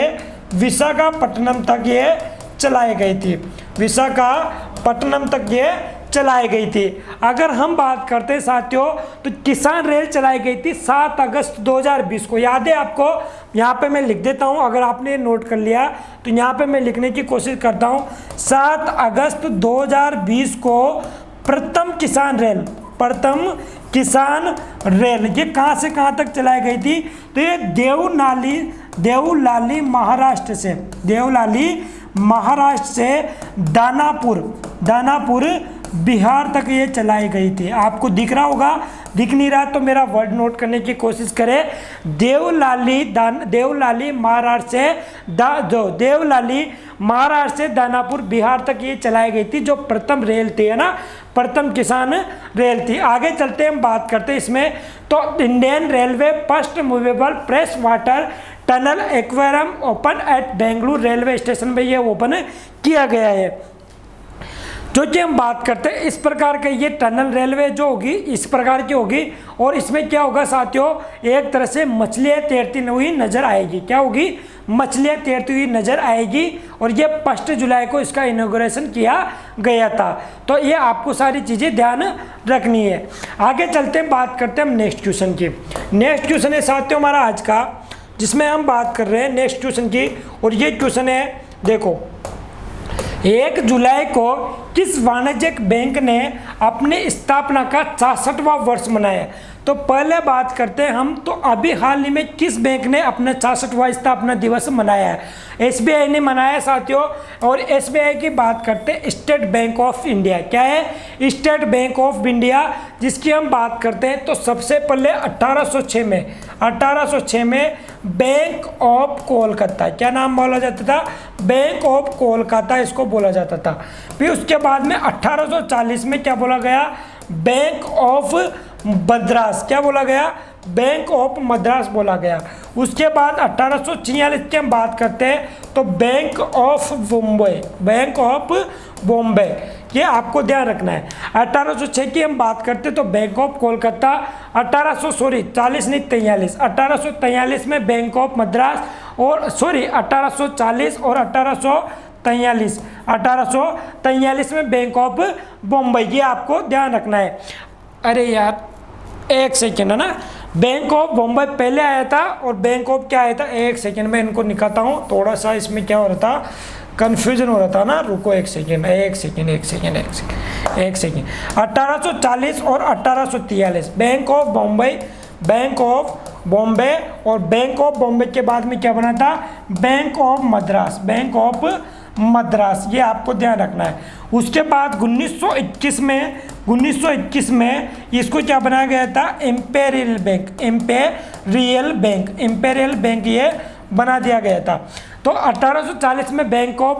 विशाखापट्टनम तक ये चलाई गई थी। विशाखापट्टनम तक ये चलाई गई थी। अगर हम बात करते हैं साथियों, तो किसान रेल चलाई गई थी 7 अगस्त 2020 को। याद है आपको? यहाँ पे मैं लिख देता हूँ, अगर आपने नोट कर लिया तो यहाँ पे मैं लिखने की कोशिश करता हूँ। 7 अगस्त 2020 को प्रथम किसान रेल ये कहाँ से कहाँ तक चलाई गई थी? तो ये देवलाली महाराष्ट्र से, देवलाली महाराष्ट्र से दानापुर बिहार तक ये चलाई गई थी। आपको दिख रहा होगा, दिख नहीं रहा तो मेरा वर्ड नोट करने की कोशिश करें। देवलाली महाराष्ट्र से दानापुर बिहार तक ये चलाई गई थी, जो प्रथम रेल थी, है ना, प्रथम किसान रेल थी। आगे चलते हम बात करते हैं इसमें, तो Indian railway first movable fresh water tunnel aquarium open at Bengaluru railway station में ये ओपन किया गया है। जो कि हम बात करते हैं इस प्रकार के, ये टनल रेलवे जो होगी इस प्रकार की होगी, और इसमें क्या होगा साथियों, एक तरह से मछलियाँ तैरती हुई नजर आएगी। क्या होगी, मछलियाँ तैरती हुई नजर आएगी। और ये 1 जुलाई को इसका इनॉग्रेशन किया गया था। तो ये आपको सारी चीज़ें ध्यान रखनी है। आगे चलते हैं, बात करते हैं हम नेक्स्ट क्वेश्चन की। नेक्स्ट क्वेश्चन है साथियों हमारा आज का, जिसमें हम बात कर रहे हैं नेक्स्ट क्वेश्चन की। और ये क्वेश्चन है, देखो, 1 जुलाई को किस वाणिज्यिक बैंक ने अपनी स्थापना का 66वां वर्ष मनाया? तो पहले बात करते हैं हम, तो अभी हाल ही में किस बैंक ने अपना 66वां स्थापना दिवस मनाया है? एसबीआई ने मनाया साथियों। और एसबीआई की बात करते हैं स्टेट बैंक ऑफ इंडिया। क्या है? स्टेट बैंक ऑफ इंडिया, जिसकी हम बात करते हैं तो सबसे पहले 1806 में बैंक ऑफ कोलकाता, क्या नाम बोला जाता था? बैंक ऑफ कोलकाता इसको बोला जाता था। फिर उसके बाद में 1840 में क्या बोला गया? Bank of Madras. क्या बोला गया? बैंक ऑफ मद्रास बोला गया। उसके बाद 1846 की हम बात करते हैं तो bank of Bombay, bank of Bombay, ये आपको ध्यान रखना है। 1806 की हम बात करते हैं तो बैंक ऑफ कोलकाता। 1843 में बैंक ऑफ मद्रास, और 1840 और 1843 में बैंक ऑफ बॉम्बे, ये आपको ध्यान रखना है। अरे यार एक सेकेंड, है ना, बैंक ऑफ बॉम्बे पहले आया था और बैंक ऑफ क्या आया था? एक सेकेंड में इनको निकालता हूँ, थोड़ा सा इसमें क्या हो रहा था, कन्फ्यूजन हो रहा था ना। रुको एक सेकेंड। 1840 और 1843 bank of Bombay, bank of Bombay, और बैंक ऑफ बॉम्बे के बाद में क्या बना था? Bank of Madras, bank of Madras, ये आपको ध्यान रखना है। उसके बाद 1921 में इसको क्या बनाया गया था? इम्पेरियल बैंक ये बना दिया गया था। तो 1840 में बैंक ऑफ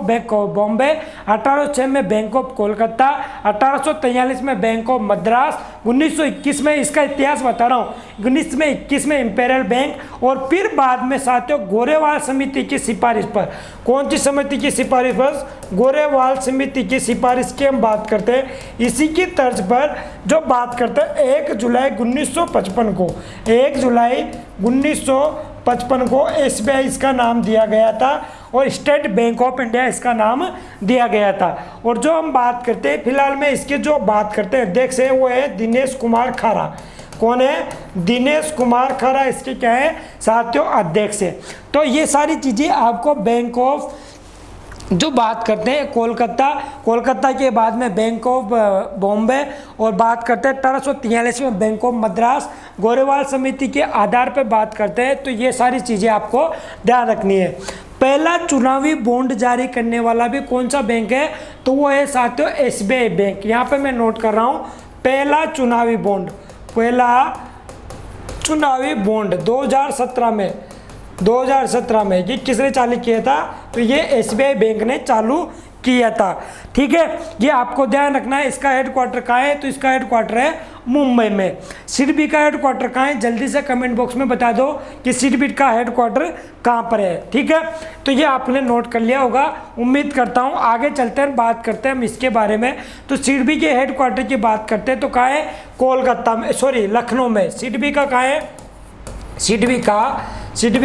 बॉम्बे, 1806 में बैंक ऑफ कोलकाता, 1843 में बैंक ऑफ मद्रास, 1921 में, इसका इतिहास बता रहा हूँ, 1921 में इंपेरियल बैंक, और फिर बाद में साथियों गोरेवाल समिति की सिफारिश पर, कौन सी समिति की सिफारिश पर? गोरेवाल समिति की सिफारिश की हम बात करते हैं। इसी की तर्ज पर जो बात करते हैं 1 जुलाई 1955 को, 1 जुलाई 1955 को एसबीआई इसका नाम दिया गया था, और स्टेट बैंक ऑफ इंडिया इसका नाम दिया गया था। और जो हम बात करते हैं फिलहाल में इसके जो बात करते हैं अध्यक्ष है वो है दिनेश कुमार खारा। कौन है? दिनेश कुमार खारा इसके क्या है साथियों? अध्यक्ष है। तो ये सारी चीज़ें आपको बैंक ऑफ जो बात करते हैं कोलकाता के बाद में बैंक ऑफ बॉम्बे, और बात करते हैं 1843 में बैंक ऑफ मद्रास, गोरेवाल समिति के आधार पर बात करते हैं। तो ये सारी चीज़ें आपको ध्यान रखनी है। पहला चुनावी बॉन्ड जारी करने वाला भी कौन सा बैंक है? तो वो है साथियों एसबीआई बैंक। यहाँ पे मैं नोट कर रहा हूँ, पहला चुनावी बॉन्ड 2017 में ये किसने चालू किया था? तो ये एसबीआई बैंक ने चालू किया था। ठीक है, ये आपको ध्यान रखना है। इसका हेडक्वार्टर कहाँ है? तो इसका हेडक्वार्टर है मुंबई में। सिडबी का हेडक्वार्टर कहाँ है? जल्दी से कमेंट बॉक्स में बता दो कि सिडबी का हेडक्वार्टर कहाँ पर है। ठीक है, तो ये आपने नोट कर लिया होगा, उम्मीद करता हूँ। आगे चलते हैं, बात करते हैं हम इसके बारे में। तो सिडबी के हेडक्वार्टर की बात करते हैं तो कहाँ है? कोलकाता में, सॉरी लखनऊ में। सिडबी का कहाँ है? सिडबी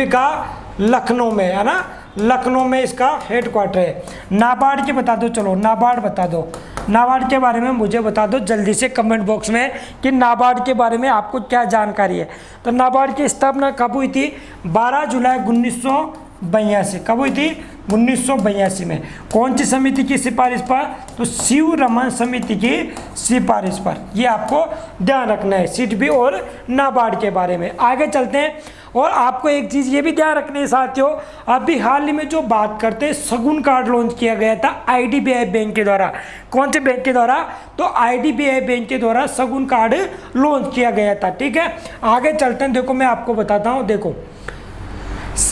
का लखनऊ में, है ना, लखनऊ में इसका हेडक्वार्टर है। नाबार्ड की बता दो, चलो नाबार्ड बता दो, नाबार्ड के बारे में मुझे बता दो जल्दी से कमेंट बॉक्स में कि नाबार्ड के बारे में आपको क्या जानकारी है। तो नाबार्ड की स्थापना कब हुई थी? 12 जुलाई 1982। कब हुई थी? 1982 में। कौन सी समिति की सिफारिश पर? तो शिव रमन समिति की सिफारिश पर। ये आपको ध्यान रखना है सिडबी और नाबार्ड के बारे में। आगे चलते हैं, और आपको एक चीज़ ये भी ध्यान रखनी है साथियों, अभी हाल ही में जो बात करते हैं शगुन कार्ड लॉन्च किया गया था आईडीबीआई बैंक के द्वारा। कौन से बैंक के द्वारा? तो आईडीबीआई बैंक के द्वारा शगुन कार्ड लॉन्च किया गया था। ठीक है, आगे चलते हैं। देखो मैं आपको बताता हूँ। देखो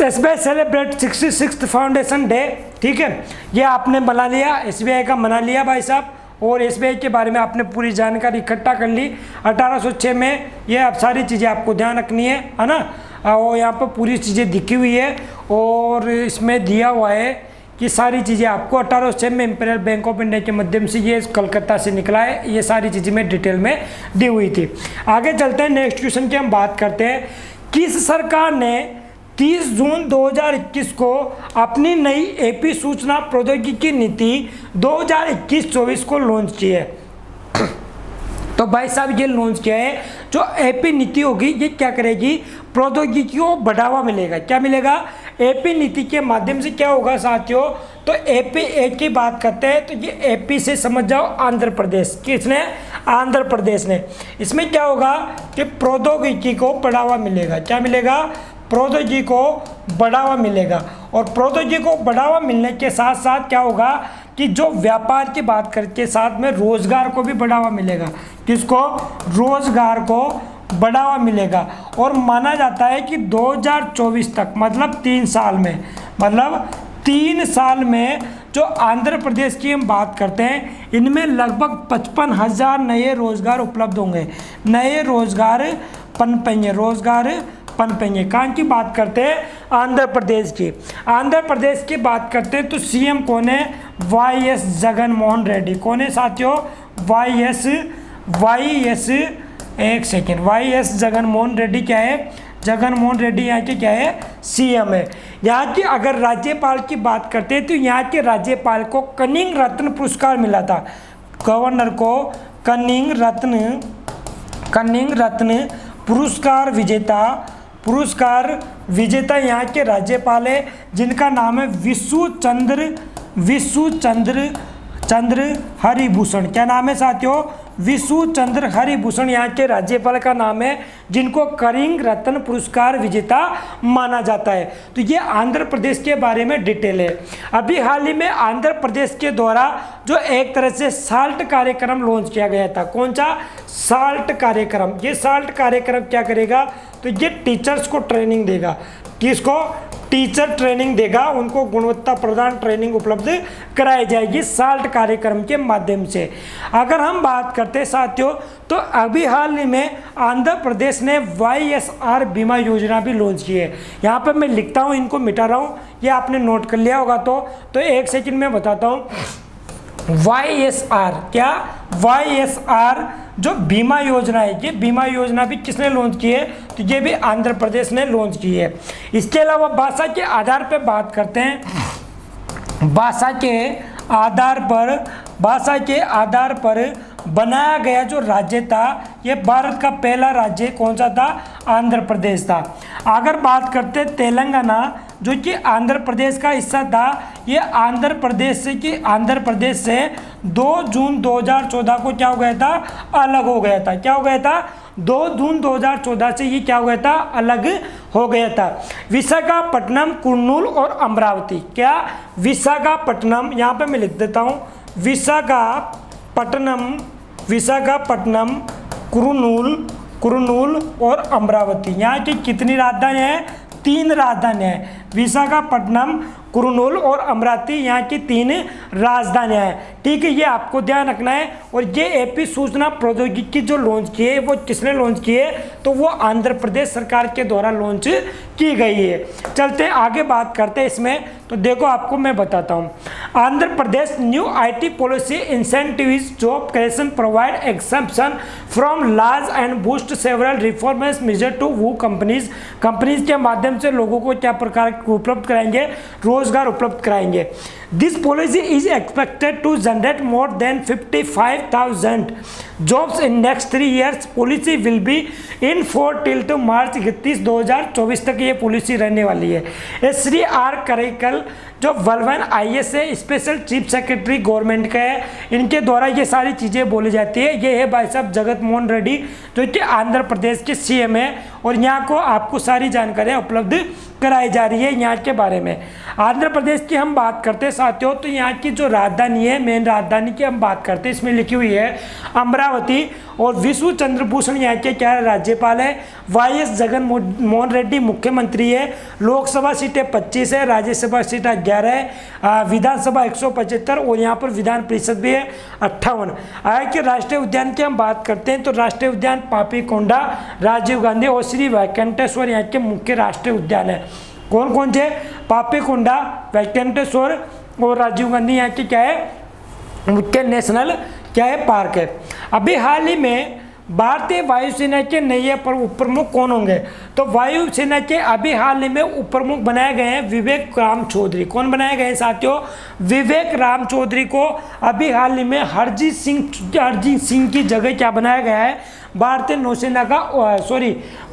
SBI celebrate 66th foundation day. ठीक है, ये आपने मना लिया, एसबीआई का मना लिया भाई साहब, और एसबीआई के बारे में आपने पूरी जानकारी इकट्ठा कर ली। 1806 में ये अब सारी चीज़ें आपको ध्यान रखनी है ना। और यहाँ पर पूरी चीज़ें दिखी हुई है और इसमें दिया हुआ है कि सारी चीज़ें आपको 1806 में इंपीरियल बैंक ऑफ इंडिया के माध्यम से ये कलकत्ता से निकला है। ये सारी चीज़ें में डिटेल में दी हुई थी। आगे चलते हैं, नेक्स्ट क्वेश्चन की हम बात करते हैं। किस सरकार ने 30 जून 2021 को अपनी नई एपी सूचना प्रौद्योगिकी नीति 2021-24 को लॉन्च की है? तो भाई साहब ये लॉन्च किया है। जो एपी नीति होगी ये क्या करेगी? प्रौद्योगिकी को बढ़ावा मिलेगा। क्या मिलेगा? एपी नीति के माध्यम से क्या होगा साथियों? तो एपी एक की बात करते हैं तो ये एपी से समझ जाओ आंध्र प्रदेश। किसने? आंध्र प्रदेश ने। इसमें क्या होगा कि प्रौद्योगिकी को बढ़ावा मिलेगा। क्या मिलेगा? प्रौद्योगिकी को बढ़ावा मिलेगा। और प्रौद्योगिकी को बढ़ावा मिलने के साथ साथ क्या होगा कि जो व्यापार की बात करके साथ में रोजगार को भी बढ़ावा मिलेगा। किसको? रोजगार को बढ़ावा मिलेगा। और माना जाता है कि 2024 तक मतलब 3 साल में, मतलब 3 साल में जो आंध्र प्रदेश की हम बात करते हैं इनमें लगभग 55,000 नए रोजगार उपलब्ध होंगे। नए रोजगार पनपेंगे, रोजगार पनपेंगे। कहाँ की बात करते हैं? आंध्र प्रदेश की। आंध्र प्रदेश की बात करते हैं तो सीएम कौन है? वाईएस जगनमोहन रेड्डी। कौन है साथियों? वाईएस एक सेकेंड, वाईएस जगनमोहन रेड्डी क्या है? जगनमोहन रेड्डी यहाँ के क्या है? सीएम है। यहाँ की अगर राज्यपाल की बात करते हैं तो यहाँ के राज्यपाल को कनिंग रत्न पुरस्कार मिला था। गवर्नर को कनिंग रत्न पुरस्कार विजेता यहाँ के राज्यपाल है जिनका नाम है विशु चंद्र हरिभूषण। क्या नाम है साथियों? विशु चंद्र हरिभूषण यहाँ के राज्यपाल का नाम है जिनको कनिंग रत्न पुरस्कार विजेता माना जाता है। तो ये आंध्र प्रदेश के बारे में डिटेल है। अभी हाल ही में आंध्र प्रदेश के द्वारा जो एक तरह से साल्ट कार्यक्रम लॉन्च किया गया था। कौन सा? साल्ट कार्यक्रम। ये साल्ट कार्यक्रम क्या करेगा? तो ये टीचर्स को ट्रेनिंग देगा। किसको? टीचर ट्रेनिंग देगा, उनको गुणवत्ता प्रदान ट्रेनिंग उपलब्ध कराई जाएगी साल्ट कार्यक्रम के माध्यम से। अगर हम बात करते हैं साथियों तो अभी हाल ही में आंध्र प्रदेश ने वाईएसआर बीमा योजना भी लॉन्च की है। यहाँ पर मैं लिखता हूँ, इनको मिटा रहा हूँ, ये आपने नोट कर लिया होगा तो एक सेकंड में बताता हूँ। वाईएसआर क्या? वाईएसआर जो बीमा योजना है, ये बीमा योजना भी किसने लॉन्च की है? तो ये भी आंध्र प्रदेश ने लॉन्च की है। इसके अलावा भाषा के आधार पर बात करते हैं। भाषा के आधार पर बनाया गया जो राज्य था ये भारत का पहला राज्य कौन सा था? आंध्र प्रदेश था। अगर बात करते तेलंगाना जो कि आंध्र प्रदेश का हिस्सा था, ये आंध्र प्रदेश से 2 जून 2014 को क्या हो गया था? अलग हो गया था। क्या हो गया था? 2 जून 2014 से ये क्या हो गया था? अलग हो गया था। विशाखापट्टनम, कुर्नूल और अमरावती। क्या? विशाखापट्टनम, यहाँ पे मैं लिख देता हूँ, विशाखापट्टनम, कुर्नूल और अमरावती। यहाँ की कितनी राजधानी है? 3 राजधानी है। विशाखापट्टनम, कुर्नूल और अमरावती यहाँ की 3 राजधानियाँ हैं। ठीक है, ये आपको ध्यान रखना है। और ये एपी सूचना प्रौद्योगिकी जो लॉन्च की है वो किसने लॉन्च की है? तो वो आंध्र प्रदेश सरकार के द्वारा लॉन्च की गई है। चलते आगे बात करते हैं इसमें। तो देखो आपको मैं बताता हूँ। Andhra Pradesh new IT policy incentives job creation provide exemption from laws and boost several reforms major to वो कंपनीज के माध्यम से लोगों को क्या प्रकार उपलब्ध कराएंगे? रोजगार उपलब्ध कराएंगे। This policy is expected to generate more than 55,000 jobs in next 3 years। Policy will be in force till to March 31, 2024 तक ये पॉलिसी रहने वाली है। श्री आर करिकल जो वल्लभन IAS है, स्पेशल चीफ सेक्रेटरी गवर्नमेंट का है, इनके द्वारा ये सारी चीज़ें बोली जाती है। ये है भाई साहब जगत मोहन रेड्डी, जो कि आंध्र प्रदेश के CM है, और यहाँ को आपको सारी जानकारियाँ उपलब्ध कराई जा रही है यहाँ के बारे में। आंध्र प्रदेश की हम बात करते हैं साथियों, तो यहाँ की जो राजधानी है, मेन राजधानी की हम बात करते हैं, इसमें लिखी हुई है अमरावती, और विश्व चंद्र भूषण यहाँ के क्या राज्यपाल है, YS जगन मोहन रेड्डी मुख्यमंत्री है। लोकसभा सीटें 25 है, राज्यसभा सीटें 11 है, विधानसभा 175, और यहाँ पर विधान परिषद भी है 58। आगे के राष्ट्रीय उद्यान की हम बात करते हैं, तो राष्ट्रीय उद्यान पापी कोंडा, राजीव गांधी और श्री वेंकटेश्वर यहाँ के मुख्य राष्ट्रीय उद्यान है। कौन कौन से? पापी कोंडा, वेंकटेश्वर और राजीव गांधी यहाँ की क्या है, मुख्य नेशनल क्या है, पार्क है। अभी हाल ही में भारतीय वायुसेना के नए उप प्रमुख कौन होंगे? तो वायुसेना के अभी हाल ही में उप प्रमुख बनाए गए हैं विवेक राम चौधरी। कौन बनाए गए हैं साथियों? विवेक राम चौधरी को अभी हाल ही में हरजीत सिंह की जगह क्या बनाया गया है? भारतीय नौसेना का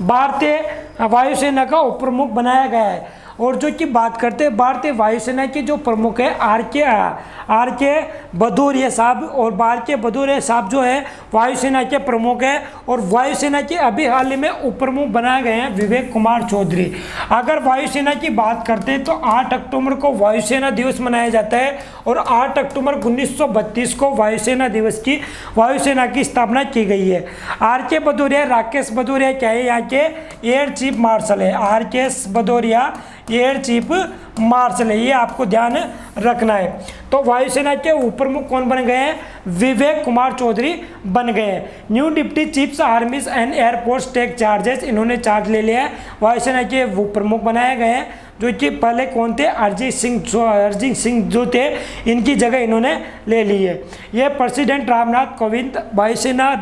भारतीय वायुसेना का उप प्रमुख बनाया गया है। और जो कि बात करते हैं भारतीय वायुसेना के जो प्रमुख है आर के भदौरिया साहब, और भारतीय भदौरिया साहब जो है वायुसेना के प्रमुख है, और वायुसेना के अभी हाल ही में उप प्रमुख बनाए गए हैं विवेक कुमार चौधरी। अगर वायुसेना की बात करते हैं तो 8 अक्टूबर को वायुसेना दिवस मनाया जाता है, और 8 अक्टूबर 1932 को वायुसेना की स्थापना की गई है। RK भदौरिया, राकेश भदौरिया क्या है, यहाँ के एयर चीफ मार्शल है। RK Bhadauria air chief marshal है, ये आपको ध्यान रखना है। तो वायुसेना के उप प्रमुख कौन बन गए हैं? विवेक कुमार चौधरी बन गए हैं। New deputy chiefs armies and air force take charges, इन्होंने चार्ज ले लिया है, वायुसेना के उप प्रमुख बनाए गए हैं। जो कि पहले कौन थे? अरिजीत सिंह जो थे, इनकी जगह इन्होंने ले ली है। ये प्रेसिडेंट रामनाथ कोविंद, वायुसेना,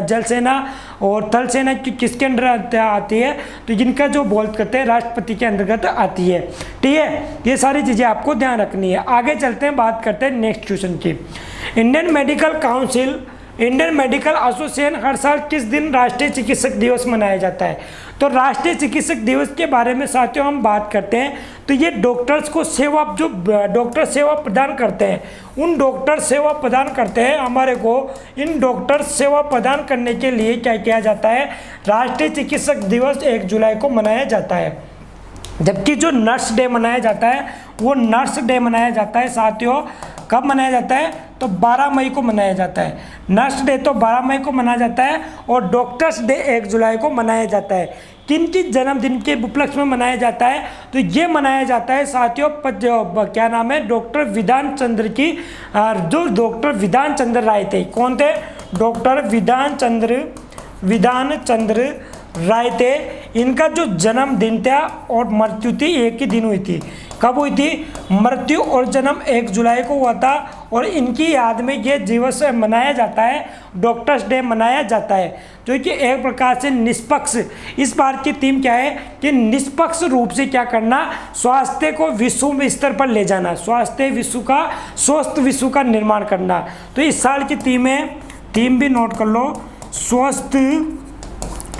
जल सेना और थल सेना की किसके अंदर आती है? तो जिनका जो बोल करते हैं राष्ट्रपति के अंतर्गत आती है। ठीक है, ये सारी चीज़ें आपको ध्यान रखनी है। आगे चलते हैं, बात करते हैं नेक्स्ट क्वेश्चन की। Indian Medical Council, Indian Medical Association हर साल किस दिन राष्ट्रीय चिकित्सक दिवस मनाया जाता है? तो राष्ट्रीय चिकित्सक दिवस के बारे में साथियों हम बात करते हैं, तो ये डॉक्टर्स को सेवा, जो डॉक्टर सेवा प्रदान करते हैं, उन डॉक्टर सेवा प्रदान करते हैं हमारे को, इन डॉक्टर सेवा प्रदान करने के लिए क्या किया जाता है? राष्ट्रीय चिकित्सक दिवस 1 जुलाई को मनाया जाता है। जबकि जो नर्स डे मनाया जाता है, वो नर्स डे मनाया जाता है साथियों, कब मनाया जाता है? तो 12 मई को मनाया जाता है। नर्स डे तो 12 मई को मनाया जाता है, और डॉक्टर्स डे 1 जुलाई को मनाया जाता है। किनकी जन्मदिन के उपलक्ष्य में मनाया जाता है? तो ये मनाया जाता है साथियों, क्या नाम है, डॉक्टर विधान चंद्र की, जो डॉक्टर विधान चंद्र राय थे। कौन थे? डॉक्टर विधान चंद्र राय थे। इनका जो जन्मदिन था और मृत्यु थी एक ही दिन हुई थी। कब हुई थी? मृत्यु और जन्म 1 जुलाई को हुआ था, और इनकी याद में ये दिवस मनाया जाता है, डॉक्टर्स डे मनाया जाता है, जो कि एक प्रकार से निष्पक्ष, इस बार की थीम क्या है कि निष्पक्ष रूप से क्या करना, स्वास्थ्य को विश्व स्तर पर ले जाना, स्वस्थ विश्व का निर्माण करना। तो इस साल की थीम भी नोट कर लो, स्वस्थ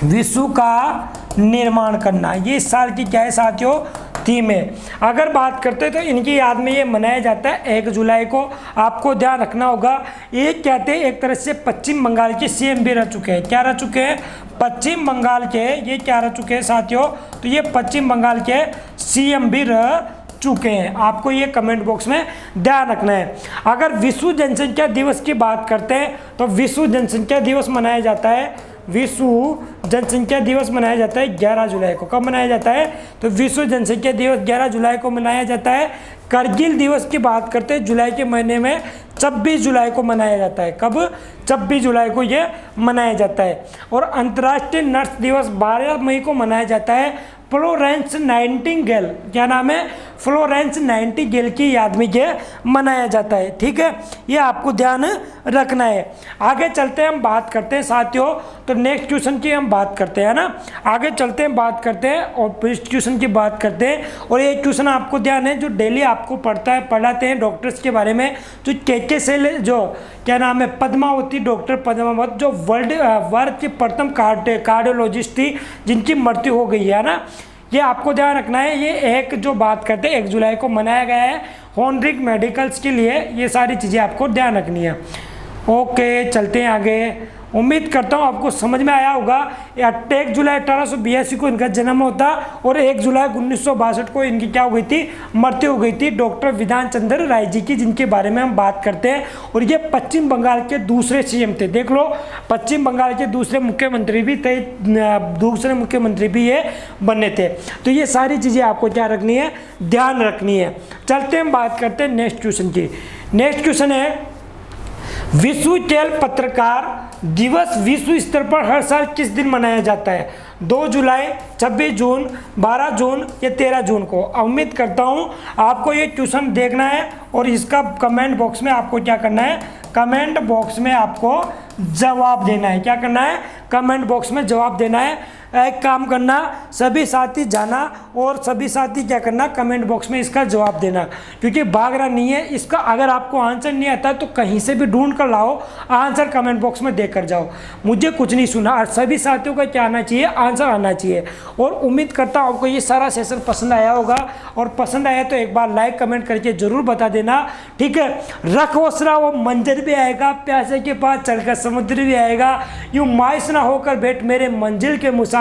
विश्व का निर्माण करना, ये इस साल की क्या है साथियों? थीम है। अगर बात करते हैं तो इनकी याद में ये मनाया जाता है 1 जुलाई को। आपको ध्यान रखना होगा, ये कहते हैं एक तरह से पश्चिम बंगाल के CM भी रह चुके हैं। क्या रह चुके हैं? पश्चिम बंगाल के ये क्या रह चुके हैं साथियों? तो ये पश्चिम बंगाल के CM भी रह चुके हैं। आपको ये कमेंट बॉक्स में ध्यान रखना है। अगर विश्व जनसंख्या दिवस की बात करते हैं तो विश्व जनसंख्या दिवस मनाया जाता है, विश्व जनसंख्या दिवस मनाया जाता है 11 जुलाई को। कब मनाया जाता है? तो विश्व जनसंख्या दिवस 11 जुलाई को मनाया जाता है। करगिल दिवस की बात करते हैं जुलाई के महीने में 26 जुलाई को मनाया जाता है। कब? 26 जुलाई को ये मनाया जाता है। और अंतर्राष्ट्रीय नर्स दिवस 12 मई को मनाया जाता है। फ्लोरेंस नाइटिंगेल, क्या नाम है? फ्लोरेंस नाइटिंगेल की याद में ये मनाया जाता है। ठीक है, ये आपको ध्यान रखना है। आगे चलते हैं, हम बात करते हैं साथियों, तो नेक्स्ट क्वेश्चन की हम बात करते हैं ना। आगे चलते हैं, बात करते हैं और क्वेश्चन की बात करते हैं। और ये क्वेश्चन आपको ध्यान है, जो डेली आपको पढ़ाते हैं डॉक्टर्स के बारे में, जो के सेल, जो क्या नाम है, पद्मावती, डॉक्टर पद्मावती, जो वर्ल्ड की प्रथम कार्डियोलॉजिस्ट थी, जिनकी मृत्यु हो गई है ना, ये आपको ध्यान रखना है। ये एक जो बात करते हैं 1 जुलाई को मनाया गया है हॉनरिक मेडिकल्स के लिए, ये सारी चीज़ें आपको ध्यान रखनी है। ओके, चलते हैं आगे। उम्मीद करता हूँ आपको समझ में आया होगा। 1 जुलाई 1882 को इनका जन्म होता और 1 जुलाई 1962 को इनकी क्या हो गई थी, मृत्यु हो गई थी, डॉक्टर विधान चंद्र राय जी की, जिनके बारे में हम बात करते हैं। और ये पश्चिम बंगाल के दूसरे सीएम थे। देख लो, पश्चिम बंगाल के दूसरे मुख्यमंत्री भी थे, दूसरे मुख्यमंत्री भी ये बने थे। तो ये सारी चीज़ें आपको क्या रखनी है, ध्यान रखनी है। चलते हम बात करते हैं नेक्स्ट क्वेश्चन की। नेक्स्ट क्वेश्चन है, विश्व खेल पत्रकार दिवस विश्व स्तर पर हर साल किस दिन मनाया जाता है? 2 जुलाई, 26 जून, 12 जून या 13 जून को? उम्मीद करता हूँ आपको ये क्वेश्चन देखना है और इसका कमेंट बॉक्स में आपको क्या करना है, कमेंट बॉक्स में आपको जवाब देना है। क्या करना है, कमेंट बॉक्स में जवाब देना है। एक काम करना, सभी साथी जाना और सभी साथी क्या करना, कमेंट बॉक्स में इसका जवाब देना, क्योंकि भागना नहीं है इसका। अगर आपको आंसर नहीं आता तो कहीं से भी ढूंढ कर लाओ, आंसर कमेंट बॉक्स में देकर जाओ। मुझे कुछ नहीं सुना, और सभी साथियों का क्या आना चाहिए, आंसर आना चाहिए। और उम्मीद करता हूँ आपको ये सारा सेशन पसंद आया होगा, और पसंद आया तो एक बार लाइक कमेंट करके जरूर बता देना, ठीक है। रख वसरा वो मंजर भी आएगा, प्यासे के पास चढ़कर समुद्र भी आएगा, यूँ मायूस ना होकर बैठ मेरे मंजिल के मुसाफिर,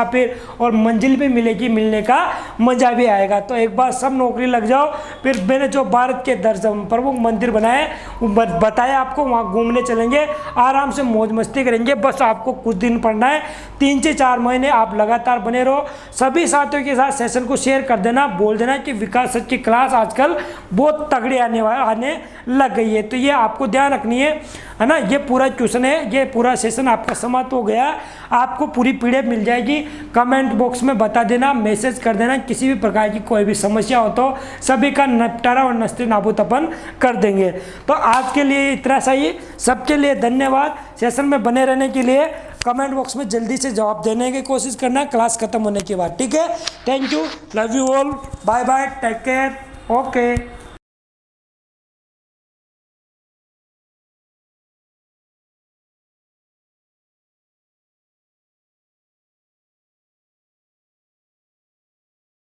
और मंजिल भी मिलेगी, मिलने का मजा भी आएगा। तो एक बार सब नौकरी लग जाओ। फिर मैंने जो भारत के 10 प्रमुख मंदिर बनाए वो बताया आपको, वहाँ घूमने चलेंगे, आराम से मौज मस्ती करेंगे। बस आपको कुछ दिन पढ़ना है, 3 से 4 महीने आप लगातार बने रहो। सभी साथियों के साथ सेशन को शेयर कर देना, बोल देना कि विकास सर की क्लास आजकल बहुत तगड़ी आने लग गई है। तो ये आपको ध्यान रखनी है ना। ये पूरा क्वेश्चन है, ये पूरा सेशन आपका समाप्त हो गया। आपको पूरी पीडीएफ मिल जाएगी, कमेंट बॉक्स में बता देना, मैसेज कर देना। किसी भी प्रकार की कोई भी समस्या हो तो सभी का निपटारा और नस्ते नाबूद अपन कर देंगे। तो आज के लिए इतना सही, सबके लिए धन्यवाद। सेशन में बने रहने के लिए कमेंट बॉक्स में जल्दी से जवाब देने की कोशिश करना क्लास खत्म होने के बाद, ठीक है। Thank you, love you all, bye bye, take care, okay.